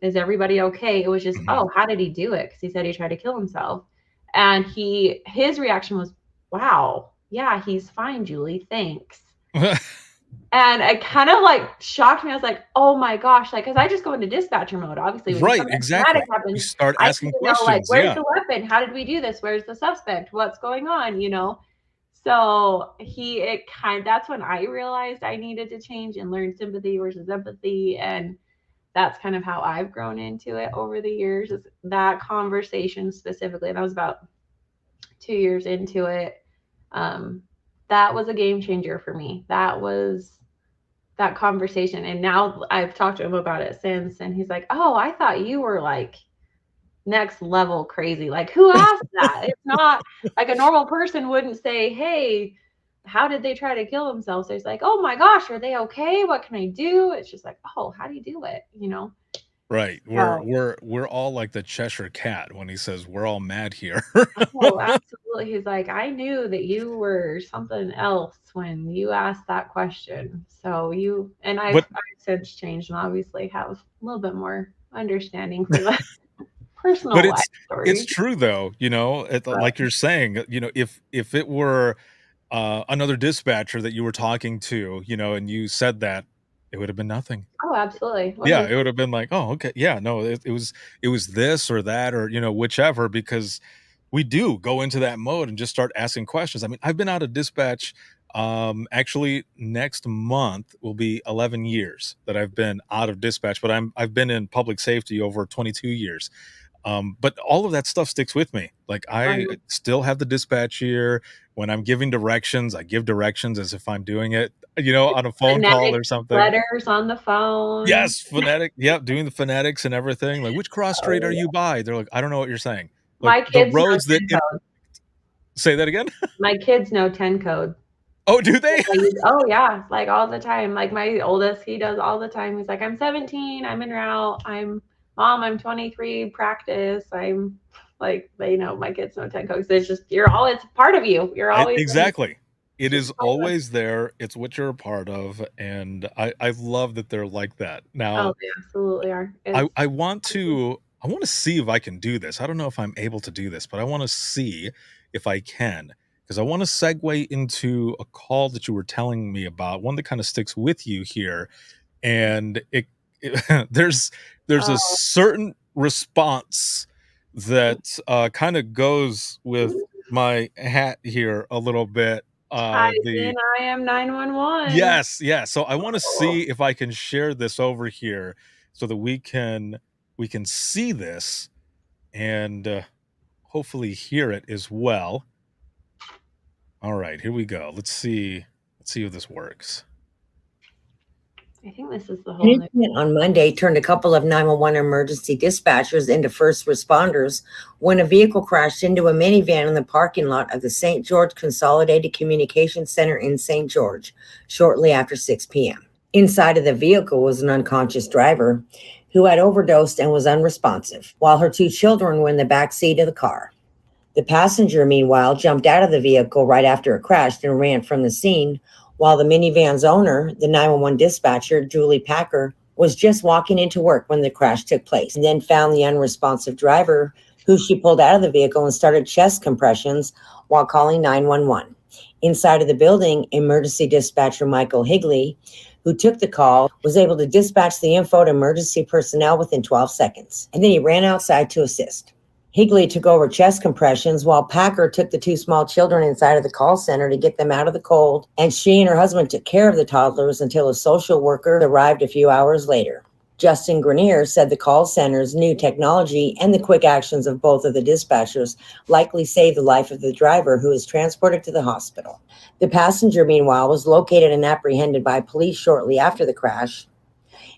"Is everybody okay?" It was just, Mhm. "Oh, how did he do it?" Because he said he tried to kill himself. And his reaction was, "Wow, yeah, he's fine, Julie, thanks." And it kind of like shocked me. I was like, "Oh my gosh!" Like, because I just go into dispatcher mode. Obviously, when Right, something traumatic exactly. You happens, start I need asking to know, like, questions, where's yeah. the weapon? How did we do this? Where's the suspect? What's going on? You know. So that's when I realized I needed to change and learn sympathy versus empathy, and that's kind of how I've grown into it over the years. Is that conversation specifically, and I was about 2 years into it. Um, that was a game changer for me. That was that conversation, and now I've talked to him about it since, and he's like, "Oh, I thought you were like next level crazy. Like, who asked that?" It's not like a normal person wouldn't say, "Hey, how did they try to kill themselves?" It's like, "Oh my gosh, are they okay? What can I do?" It's just like, "Oh, how do you do it?" You know? Right. We're So, we're we're all like the Cheshire cat when he says, "We're all mad here." oh, absolutely. He's like, "I knew that you were something else when you asked that question." So and But I've since changed and obviously have a little bit more understanding for the but personal life it's stories. true though, like But you're saying, if it were, another dispatcher that you were talking to, and you said that, it would have been nothing. oh, absolutely. Yeah, it would 100%. have been like, "Oh, okay. Yeah, no, it was this or that or, whichever," because we do go into that mode and just start asking questions. I mean, I've been out of dispatch, actually next month will be 11 years that I've been out of dispatch, but I've been in public safety over 22 years. But all of that stuff sticks with me. Like I Um, still have the dispatch ear. When I'm giving directions, I give directions as if I'm doing it, on a phone call phonetic or something. letters on the phone. Yes, phonetic. Yep, doing the phonetics and everything. Like, "Which cross street are Oh, you by?" They're like, "I don't know what you're saying." Like, my the kids know roads that 10 in code. say that again? My kids know 10 code. Oh, do they? Oh, yeah, like, all the time. Like, my oldest, he does all the time. He's like, "I'm 17, I'm en route. I'm 23, practice." I'm like, they know, my kids know 10 codes. It's just, it's part of you. You're I always in exactly. It just is part of us. always there. It's what you're a part of, and I love that they're like that. Oh, Now, they absolutely are. I It's I want to I wanna see if I can do this. I don't know if I'm able to do this, but I wanna see if I can, because I wanna segue into a call that you were telling me about, one that kinda sticks with you here. And it there's a oh, certain response that, kinda goes with my hat here a little bit, ties in, the I am 911. yes, yes, so I wanna Oh, see if I can share this over here so that we can see this and, hopefully hear it as well. Alright, here we go. Let's see if this works. I think this is the An whole new. incident on Monday turned a couple of 911 emergency dispatchers into first responders when a vehicle crashed into a minivan in the parking lot of the St. George Consolidated Communications Center in St. George shortly after 6 p.m. Inside of the vehicle was an unconscious driver who had overdosed and was unresponsive, while her two children were in the back seat of the car. The passenger, meanwhile, jumped out of the vehicle right after it crashed and ran from the scene, while the minivan's owner, the 911 dispatcher, Julie Packer, was just walking into work when the crash took place and then found the unresponsive driver, who she pulled out of the vehicle and started chest compressions while calling 911. Inside of the building, emergency dispatcher Michael Higley, who took the call, was able to dispatch the info to emergency personnel within 12 seconds. And then he ran outside to assist. Higley took over chest compressions while Packer took the two small children inside of the call center to get them out of the cold, and she and her husband took care of the toddlers until a social worker arrived a few hours later. Justin Grenier said the call center's new technology and the quick actions of both of the dispatchers likely saved the life of the driver, who was transported to the hospital. The passenger, meanwhile, was located and apprehended by police shortly after the crash,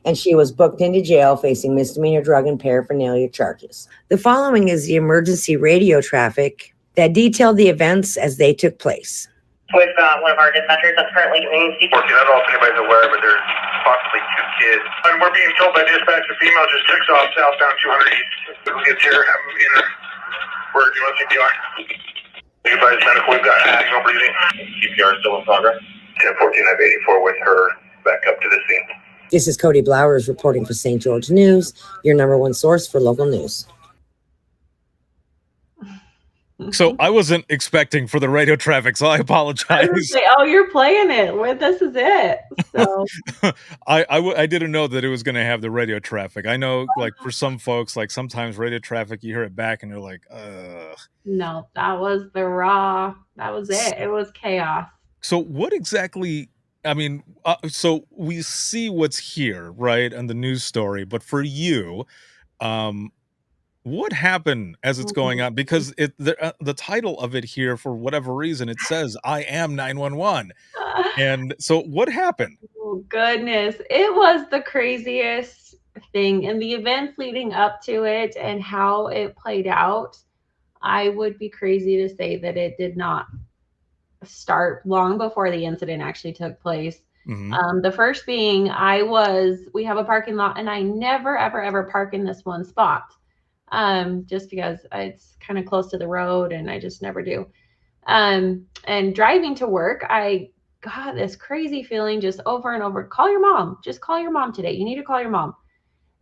and she was booked into jail facing misdemeanor drug and paraphernalia charges. The following is the emergency radio traffic that detailed the events as they took place. With one of our dispatchers that's currently in CPR. I don't know if anybody's aware, but there's possibly 2 kids. And we're being told by dispatch the female just took off southbound 200 east. Who gets here, have them in her. Where do you want CPR? Anybody's medical, we've got vaginal breathing. CPR still in progress. 1014 of 84 with her back up to the scene. This is Cody Blowers reporting for St. George News, your number one source for local news. So I wasn't expecting for the radio traffic, so I apologize. Oh, you're playing it. This is it. So I didn't know that it was going to have the radio traffic. I know, like, for some folks, like, sometimes radio traffic, you hear it back and you're like, ugh. No, that was the raw. That was it. It was chaos. So what exactly, I mean, so we see what's here, right, and the news story, but for you, what happened as it's going on? Because the title of it here, for whatever reason, it says, I am 911. And so what happened? Oh, goodness. It was the craziest thing. And the events leading up to it and how it played out, I would be crazy to say that it did not start long before the incident actually took place. Mm-hmm. The first being, we have a parking lot, and I never, ever, ever park in this one spot. Just because it's kind of close to the road and I just never do. And driving to work, I got this crazy feeling just over and over, call your mom, just call your mom today. You need to call your mom.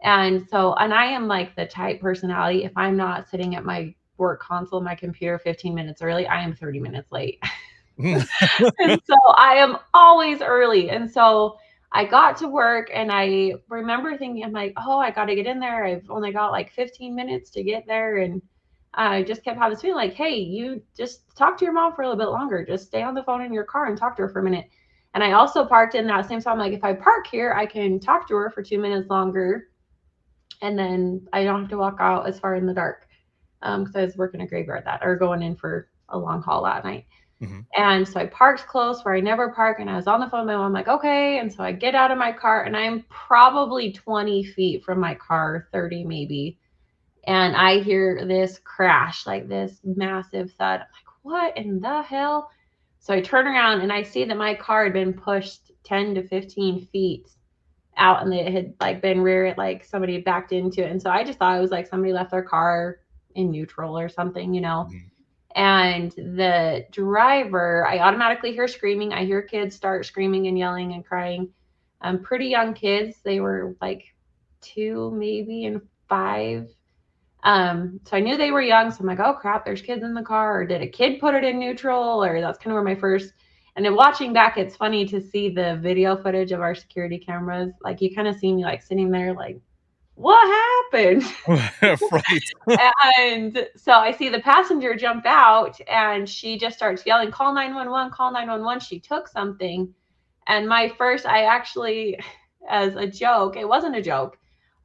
And I am like the type personality, if I'm not sitting at my work console, my computer 15 minutes early, I am 30 minutes late. And so I am always early. And so I got to work and I remember thinking, I'm like, oh, I got to get in there. I've only got like 15 minutes to get there. And I just kept having this feeling like, hey, you just talk to your mom for a little bit longer. Just stay on the phone in your car and talk to her for a minute. And I also parked in that same spot. I'm like, if I park here, I can talk to her for 2 minutes longer. And then I don't have to walk out as far in the dark. Because I was working a graveyard going in for a long haul that night. Mm-hmm. And so I parked close where I never park, and I was on the phone with my mom. I'm like, okay. And so I get out of my car, and I'm probably 20 feet from my car, 30 maybe. And I hear this crash, like this massive thud. I'm like, what in the hell? So I turn around, and I see that my car had been pushed 10 to 15 feet out, and it had like been rear, like somebody had backed into it. And so I just thought it was like somebody left their car in neutral or something, Mm-hmm. And the driver, I automatically hear screaming. I hear kids start screaming and yelling and crying. Pretty young kids. They were like 2 maybe and 5. So I knew they were young. So I'm like, oh crap, there's kids in the car. Or did a kid put it in neutral? Or that's kind of where my first, and then watching back, it's funny to see the video footage of our security cameras. Like you kind of see me like sitting there like, what happened? Right. And so I see the passenger jump out, and she just starts yelling, call 911, call 911. She took something. And I actually, as a joke, it wasn't a joke,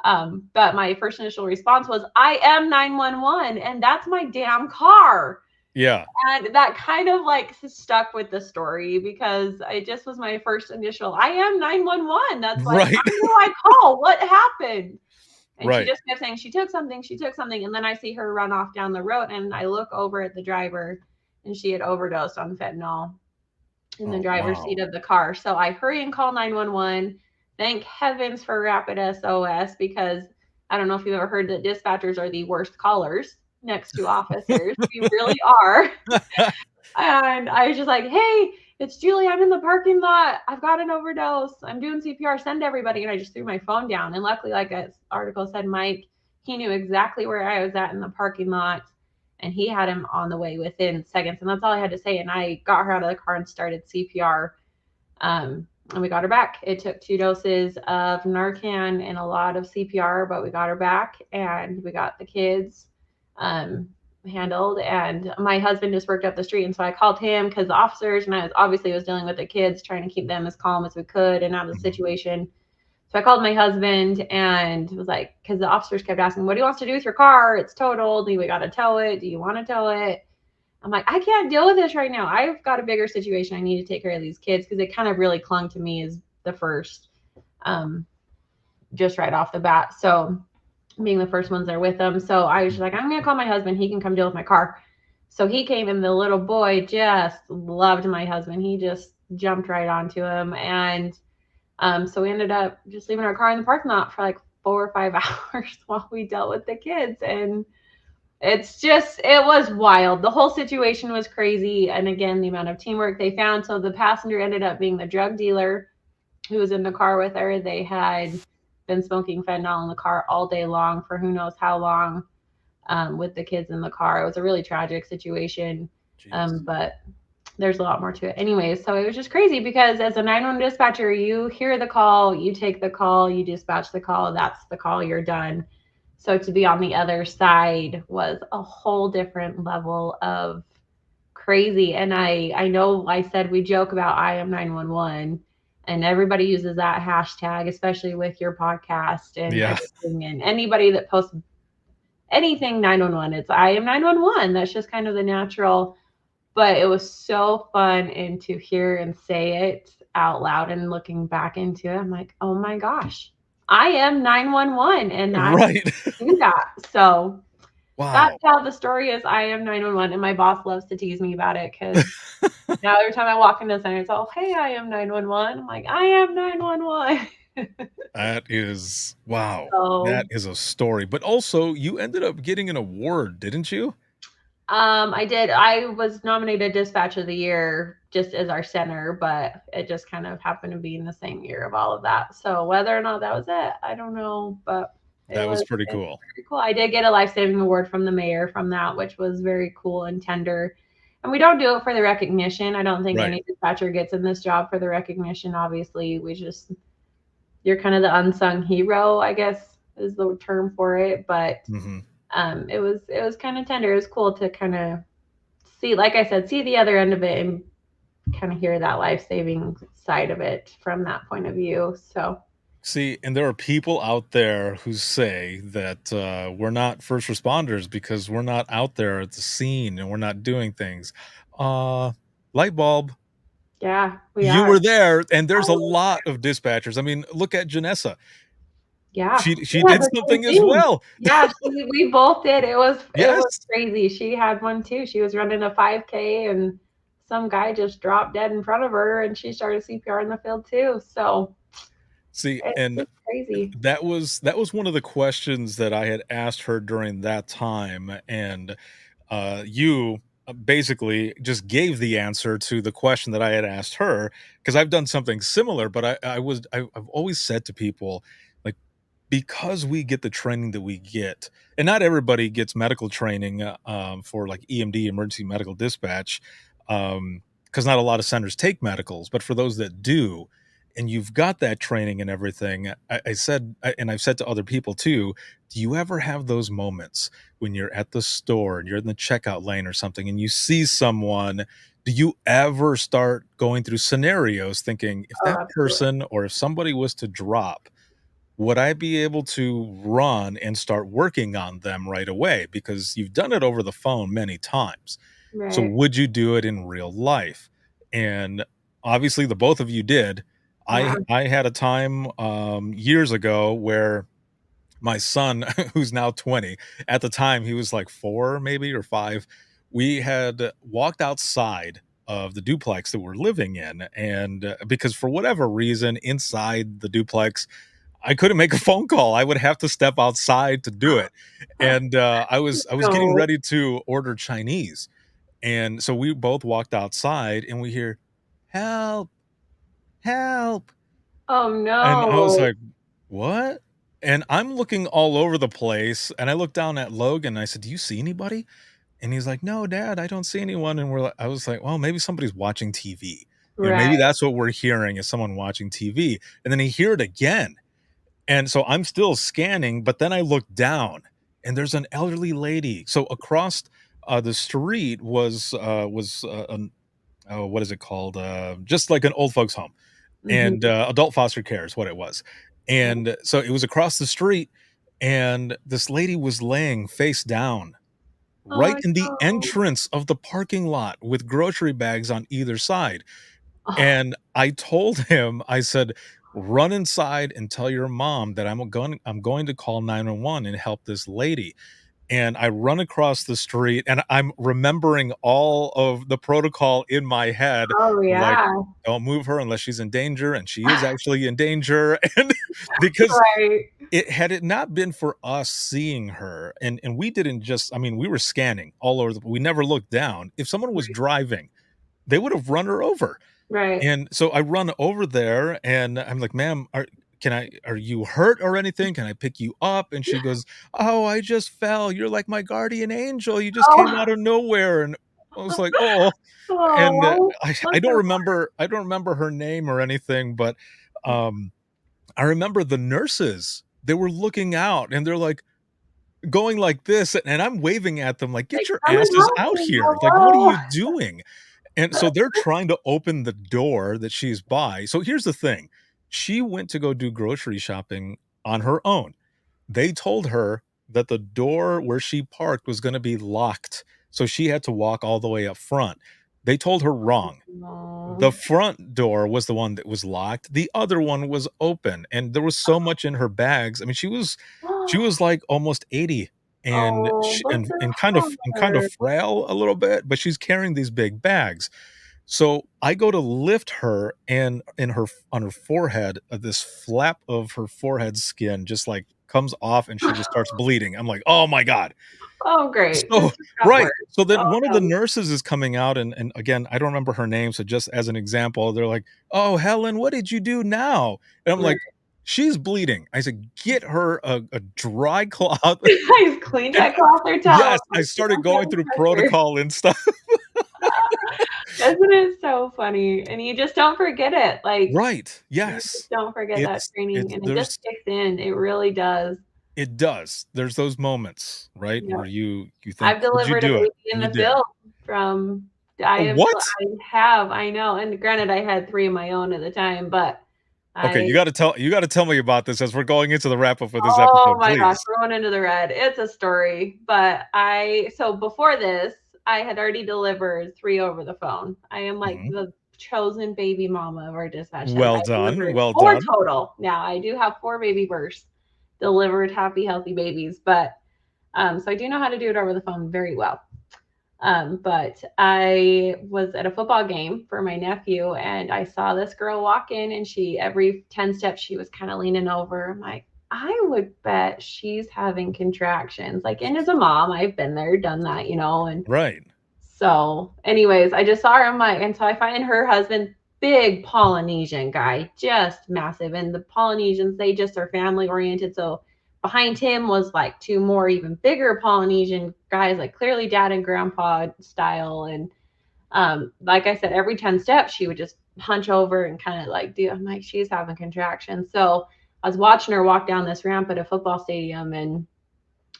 but my first initial response was, I am 911, and that's my damn car. Yeah. And that kind of like stuck with the story, because it just was my first initial, I am 911. That's like, right. How do I call? What happened? And right. She just kept saying, she took something. And then I see her run off down the road, and I look over at the driver, and she had overdosed on fentanyl in the driver's seat of the car. So I hurry and call 911. Thank heavens for Rapid SOS, because I don't know if you've ever heard that dispatchers are the worst callers next to officers. We really are. And I was just like, hey, it's Julie. I'm in the parking lot. I've got an overdose. I'm doing CPR. Send everybody. And I just threw my phone down. And luckily, like the article said, Mike, he knew exactly where I was at in the parking lot. And he had him on the way within seconds. And that's all I had to say. And I got her out of the car and started CPR. And we got her back. It took 2 doses of Narcan and a lot of CPR, but we got her back, and we got the kids handled. And my husband just worked up the street, and so I called him because the officers, and I was dealing with the kids, trying to keep them as calm as we could and out of the situation. So I called my husband and was like, because the officers kept asking, what do you want to do with your car? It's totaled. We got to tow it. Do you want to tow it? I'm like, I can't deal with this right now. I've got a bigger situation. I need to take care of these kids, because it kind of really clung to me as the first, just right off the bat. So being the first ones there with them. So I was just like, I'm going to call my husband. He can come deal with my car. So he came, and the little boy just loved my husband. He just jumped right onto him. And so we ended up just leaving our car in the parking lot for like 4 or 5 hours while we dealt with the kids. And it was wild. The whole situation was crazy. And again, the amount of teamwork they found. So the passenger ended up being the drug dealer who was in the car with her. They had been smoking fentanyl in the car all day long for who knows how long, with the kids in the car. It was a really tragic situation. But there's a lot more to it. Anyways, so it was just crazy, because as a 911 dispatcher, you hear the call, you take the call, you dispatch the call, that's the call, you're done. So to be on the other side was a whole different level of crazy. And I know I said we joke about I am 911, and everybody uses that hashtag, especially with your podcast and everything, and anybody that posts anything 911, it's I am 911. That's just kind of the natural. But it was so fun, and to hear and say it out loud and looking back into it, I'm like, oh my gosh, I am 911, and I do that. So that's how the story is. I am 911, and my boss loves to tease me about it, because now every time I walk into the center, it's all, hey, I am 911. I'm like, I am 911. That is wow. So, That is a story. But also, you ended up getting an award, didn't you? I did. I was nominated Dispatch of the Year just as our center, but it just kind of happened to be in the same year of all of that. So whether or not that was it, I don't know, but that was pretty cool. Pretty cool. I did get a life-saving award from the mayor from that, which was very cool and tender. And we don't do it for the recognition. I don't think any dispatcher gets in this job for the recognition. Obviously, you're kind of the unsung hero, I guess is the term for it. But it was kind of tender. It was cool to kind of see, like I said, see the other end of it and kind of hear that life-saving side of it from that point of view. So see, and there are people out there who say that we're not first responders because we're not out there at the scene and we're not doing things. Light bulb. Yeah, you were there, and there's a lot of dispatchers. I mean, look at Janessa. Yeah, she did something as well. Yeah, we both did. It was crazy. She had one too. She was running a 5K, and some guy just dropped dead in front of her, and she started CPR in the field too. So see, and crazy. That was one of the questions that I had asked her during that time, and you basically just gave the answer to the question that I had asked her, because I've done something similar. But I've always said to people, like, because we get the training that we get, and not everybody gets medical training for like EMD, emergency medical dispatch, because not a lot of centers take medicals. But for those that do, and you've got that training and everything, I've said to other people too, do you ever have those moments when you're at the store and you're in the checkout lane or something and you see someone? Do you ever start going through scenarios thinking, if that person or if somebody was to drop, would I be able to run and start working on them right away? Because you've done it over the phone many times. So would you do it in real life? And obviously the both of you did. I had a time years ago where my son, who's now 20, at the time he was like 4 maybe or 5, we had walked outside of the duplex that we're living in, and because for whatever reason inside the duplex I couldn't make a phone call. I would have to step outside to do it. And I was getting ready to order Chinese. And so we both walked outside and we hear, help, help. Oh no. And I was like, what? And I'm looking all over the place, and I looked down at Logan and I said, do you see anybody? And he's like, no, Dad, I don't see anyone. And I was like, well, maybe somebody's watching TV. Maybe that's what we're hearing, is someone watching TV. And then he heard it again. And so I'm still scanning, but then I look down and there's an elderly lady. So across the street was what is it called? Just like an old folks home, Mhm. and adult foster care is what it was. And so it was across the street, and this lady was laying face down right Oh, in the no. entrance of the parking lot with grocery bags on either side. Oh, And I told him, I said, "Run inside and tell your mom that I'm going to call 911 and help this lady." And I run across the street, and I'm remembering all of the protocol in my head, oh, like, yeah. "Don't move her unless she's in danger," and she is actually in danger, and because Right. it not been for us seeing her, and we didn't just I mean, we were scanning all over we never looked down. If someone was driving, they would have run her over. Right. And so I run over there and I'm like, "Ma'am, are you hurt or anything? Can I pick you up?" And she goes, "Oh, I just fell. You're like my guardian angel. You just came Oh. out of nowhere." And I was like, "Oh." And Oh, I bless don't her remember her name or anything, but heart. um I remember the nurses. They were looking out and they're like going like this, and I'm waving at them like, "Get Like, your "Come and asses help out me, here. Like, what are hello." you doing?" And so they're trying to open the door that she's by. So here's the thing. She went to go do grocery shopping on her own. They told her that the door where she parked was gonna be locked, so she had to walk all the way up front. They told her wrong. The No. front door was the one that was locked, the other one was open, and there was so much in her bags. I mean, she was, like, almost 80 and Oh, sh bless her and kind of heart. frail a little bit, but she's carrying these big bags. So, I go to lift her, and in her on her forehead, this flap of her forehead skin just, like, comes off, and she just starts bleeding. I'm like, "Oh my god." Oh, great. So This just got right. worse. So then Oh, one of the no. nurses is coming out and again, I don't remember her name, so just as an example, they're like, "Oh, Helen, what did you do now?" And I'm Right. like, "She's bleeding." I said, "Get her a dry cloth." Guys, And Kleenex off their towel. yes, I started going through Pressure. protocol and stuff. Isn't it so funny? And you just don't forget it. Like, Right. you just Yes. don't forget that training, It's and it just there's kicks in. It really does. it does. There's those moments, right, Yeah. where you think, I've "Could you delivered a do it?" baby in And you the did. field from What? I know, and granted, I had 3 of my own at the time, but Okay, I you gotta tell me about this as we're going into the wrap up of this oh episode, my gosh, please. we're going into the red. It's a story, but so before this, I had already delivered 3 over the phone. I am like Mhm. the chosen baby mama of our dispatch center. Well I done, delivered well 4 done. total. Now, I do have 4 baby births, delivered happy, healthy babies, but, so I do know how to do it over the phone very well. But I was at a football game for my nephew and I saw this girl walk in and every 10 steps, she was kind of leaning over. I'm like, I would bet she's having contractions. Like, and as a mom, I've been there, done that, and Right. so anyways, I just saw her. I'm like, and so I find her husband, big Polynesian guy, just massive. And the Polynesians, they just are family oriented. So behind him was like 2 more even bigger Polynesian guys, like clearly dad and grandpa style. And like I said, every 10 steps, she would just hunch over and kind of like I'm like, she's having contractions. So I was watching her walk down this ramp at a football stadium, and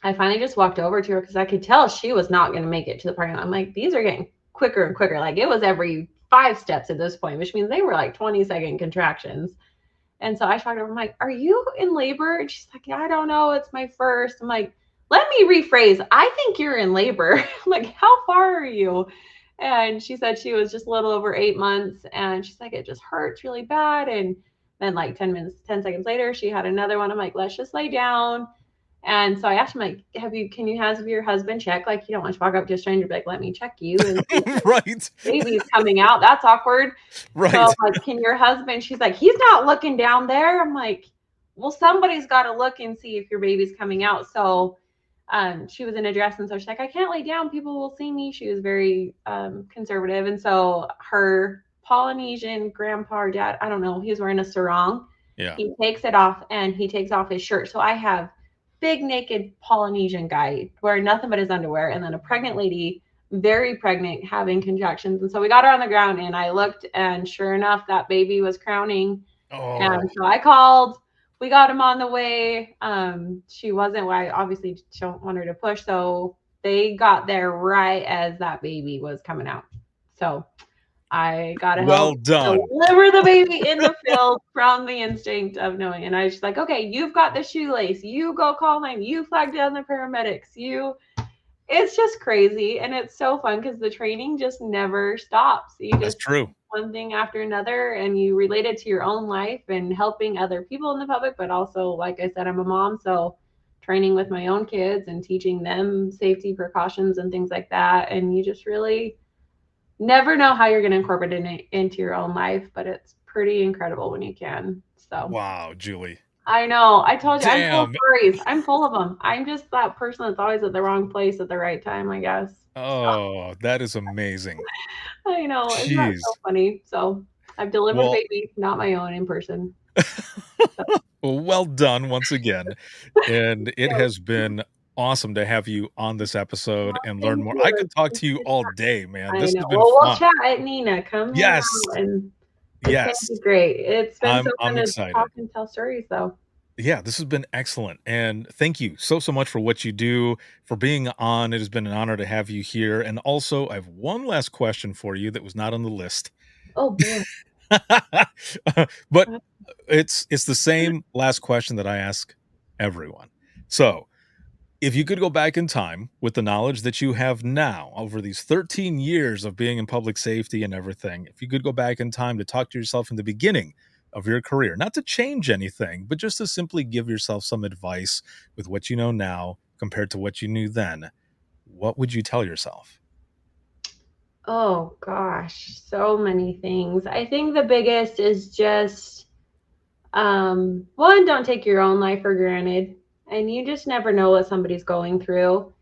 I finally just walked over to her because I could tell she was not going to make it to the parking lot. I'm like, these are getting quicker and quicker. Like, it was every 5 steps at this point, which means they were like 20-second contractions. And so I talked to her. I'm like, "Are you in labor?" And she's like, "Yeah, I don't know. It's my first." I'm like, "Let me rephrase. I think you're in labor." I'm like, "How far are you?" And she said she was just a little over 8 months. And she's like, "It just hurts really bad." And then, like 10 seconds later, she had another one. I'm like, "Let's just lay down." And so I asked him, like, can you have your husband check? Like, you don't want to walk up to a stranger and be like, "Let me check you," and see if Right. the baby's coming out. That's awkward. So I'm Right. like, "Can your husband?" She's like, "He's not looking down there." I'm like, "Well, somebody's got to look and see if your baby's coming out." So she was in a dress, and so she's like, "I can't lay down. People will see me." She was very conservative. And so her Polynesian grandpa or dad, I don't know, he was wearing a sarong. Yeah. He takes it off and he takes off his shirt. So I have big naked Polynesian guy wearing nothing but his underwear, and then a pregnant lady, very pregnant, having contractions. And so we got her on the ground, and I looked, and sure enough, that baby was crowning. Oh, And so I called we got him on the way. She wasn't, I obviously don't want her to push. So they got there right as that baby was coming out. So I got to Well help done. deliver the baby in the field from the instinct of knowing. And I was just like, okay, you've got the shoelace. You go call him. You flag down the paramedics. It's just crazy. And it's so fun because the training just never stops. You That's just true. one thing after another, and you relate it to your own life and helping other people in the public. But also, like I said, I'm a mom. So training with my own kids and teaching them safety precautions and things like that. And you just really never know how you're going to incorporate it into your own life, but it's pretty incredible when you can. So Wow, Julie. I know. I told you, I'm full of Damn. stories. I'm full of them. I'm just that person that's always at the wrong place at the right time, I guess. Oh, that is amazing. I know. Isn't that Jeez. so funny? So I've delivered Well, babies, not my own, in person. well done once again. And it has been awesome to have you on this episode and learn Thank more. I you. could talk to you all day, man. I This know. has been Well, we'll fun. chat at Nina. Come hang Yes. out, and it's going Yes. to be great. It's been so I'm fun to excited. talk and tell stories, though. Yeah, this has been excellent. And thank you so much for what you do, for being on. It has been an honor to have you here. And also, I have one last question for you that was not on the list. Oh, boy. But it's the same last question that I ask everyone. So, if you could go back in time with the knowledge that you have now over these 13 years of being in public safety and everything, if you could go back in time to talk to yourself in the beginning of your career, not to change anything, but just to simply give yourself some advice with what you know now compared to what you knew then, what would you tell yourself? Oh, gosh. So many things. I think the biggest is just, one, don't take your own life for granted. And you just never know what somebody's going through.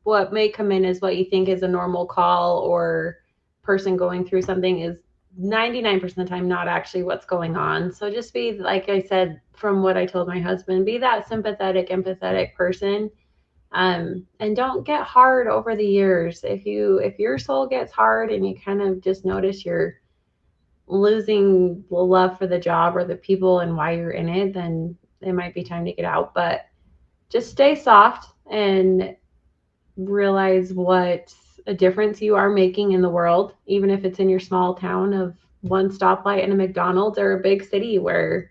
What may come in as what you think is a normal call or person going through something is 99% of the time not actually what's going on. So just be, like I said, from what I told my husband, be that sympathetic, empathetic person. And don't get hard over the years. If your soul gets hard and you kind of just notice you're losing the love for the job or the people and why you're in it, then it might be time to get out. But just stay soft and realize what a difference you are making in the world, even if it's in your small town of one stoplight and a McDonald's, or a big city where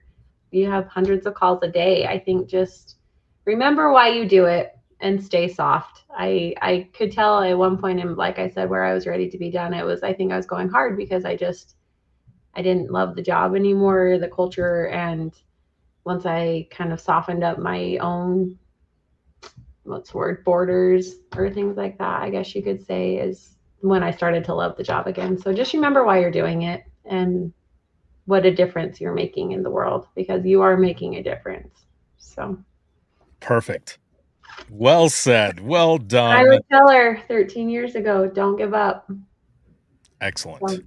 you have hundreds of calls a day. I think just remember why you do it and stay soft. I could tell at one point, and like I said, where I was ready to be done, I think I was going hard because I didn't love the job anymore, the culture. And once I kind of softened up my own, borders or things like that, I guess you could say, is when I started to love the job again. So just remember why you're doing it and what a difference you're making in the world, because you are making a difference. So Perfect. Well said. Well done. I would tell her 13 years ago, don't give up. Excellent.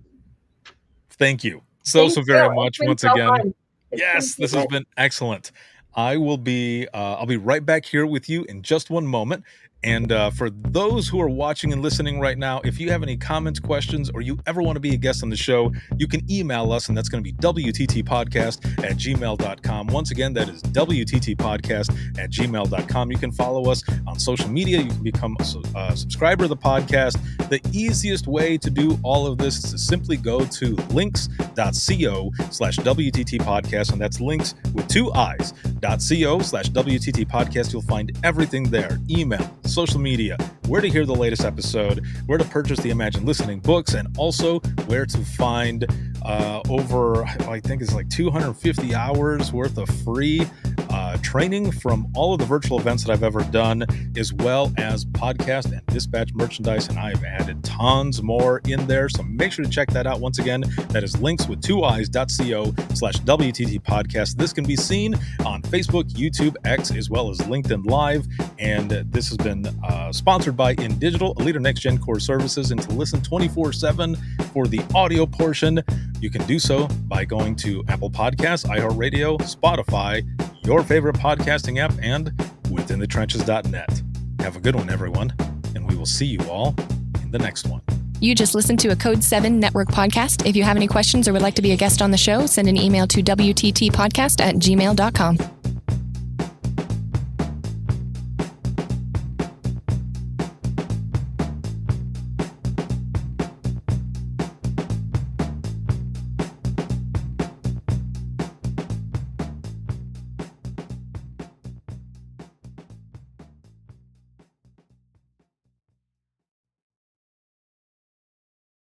Thank you so very much once again. Yes, this has been excellent. I'll be right back here with you in just one moment. And for those who are watching and listening right now, if you have any comments, questions, or you ever want to be a guest on the show, you can email us, and that's going to be wttpodcast@gmail.com. Once again, that is wttpodcast@gmail.com. You can follow us on social media. You can become a subscriber to the podcast. The easiest way to do all of this is to simply go to links.co/WTT podcast, and that's links with 2 I's, .co/WTT podcast. You'll find everything there: email, social media, where to hear the latest episode, where to purchase the Imagine Listening books, and also where to find over, I think it's like 250 hours worth of free training from all of the virtual events that I've ever done, as well as podcast and dispatch merchandise. And I've added tons more in there. So make sure to check that out. Once again, that is links with 2 I's, .co/WTT podcast. This can be seen on Facebook, YouTube, X, as well as LinkedIn Live. And this has been sponsored by In Digital, a leader next gen core services. And to listen 24/7 for the audio portion, you can do so by going to Apple Podcasts, iHeartRadio, Spotify, your favorite podcasting app, and withinthetrenches.net. Have a good one, everyone, and we will see you all in the next one. You just listened to a Code 7 Network podcast. If you have any questions or would like to be a guest on the show, send an email to wttpodcast@gmail.com.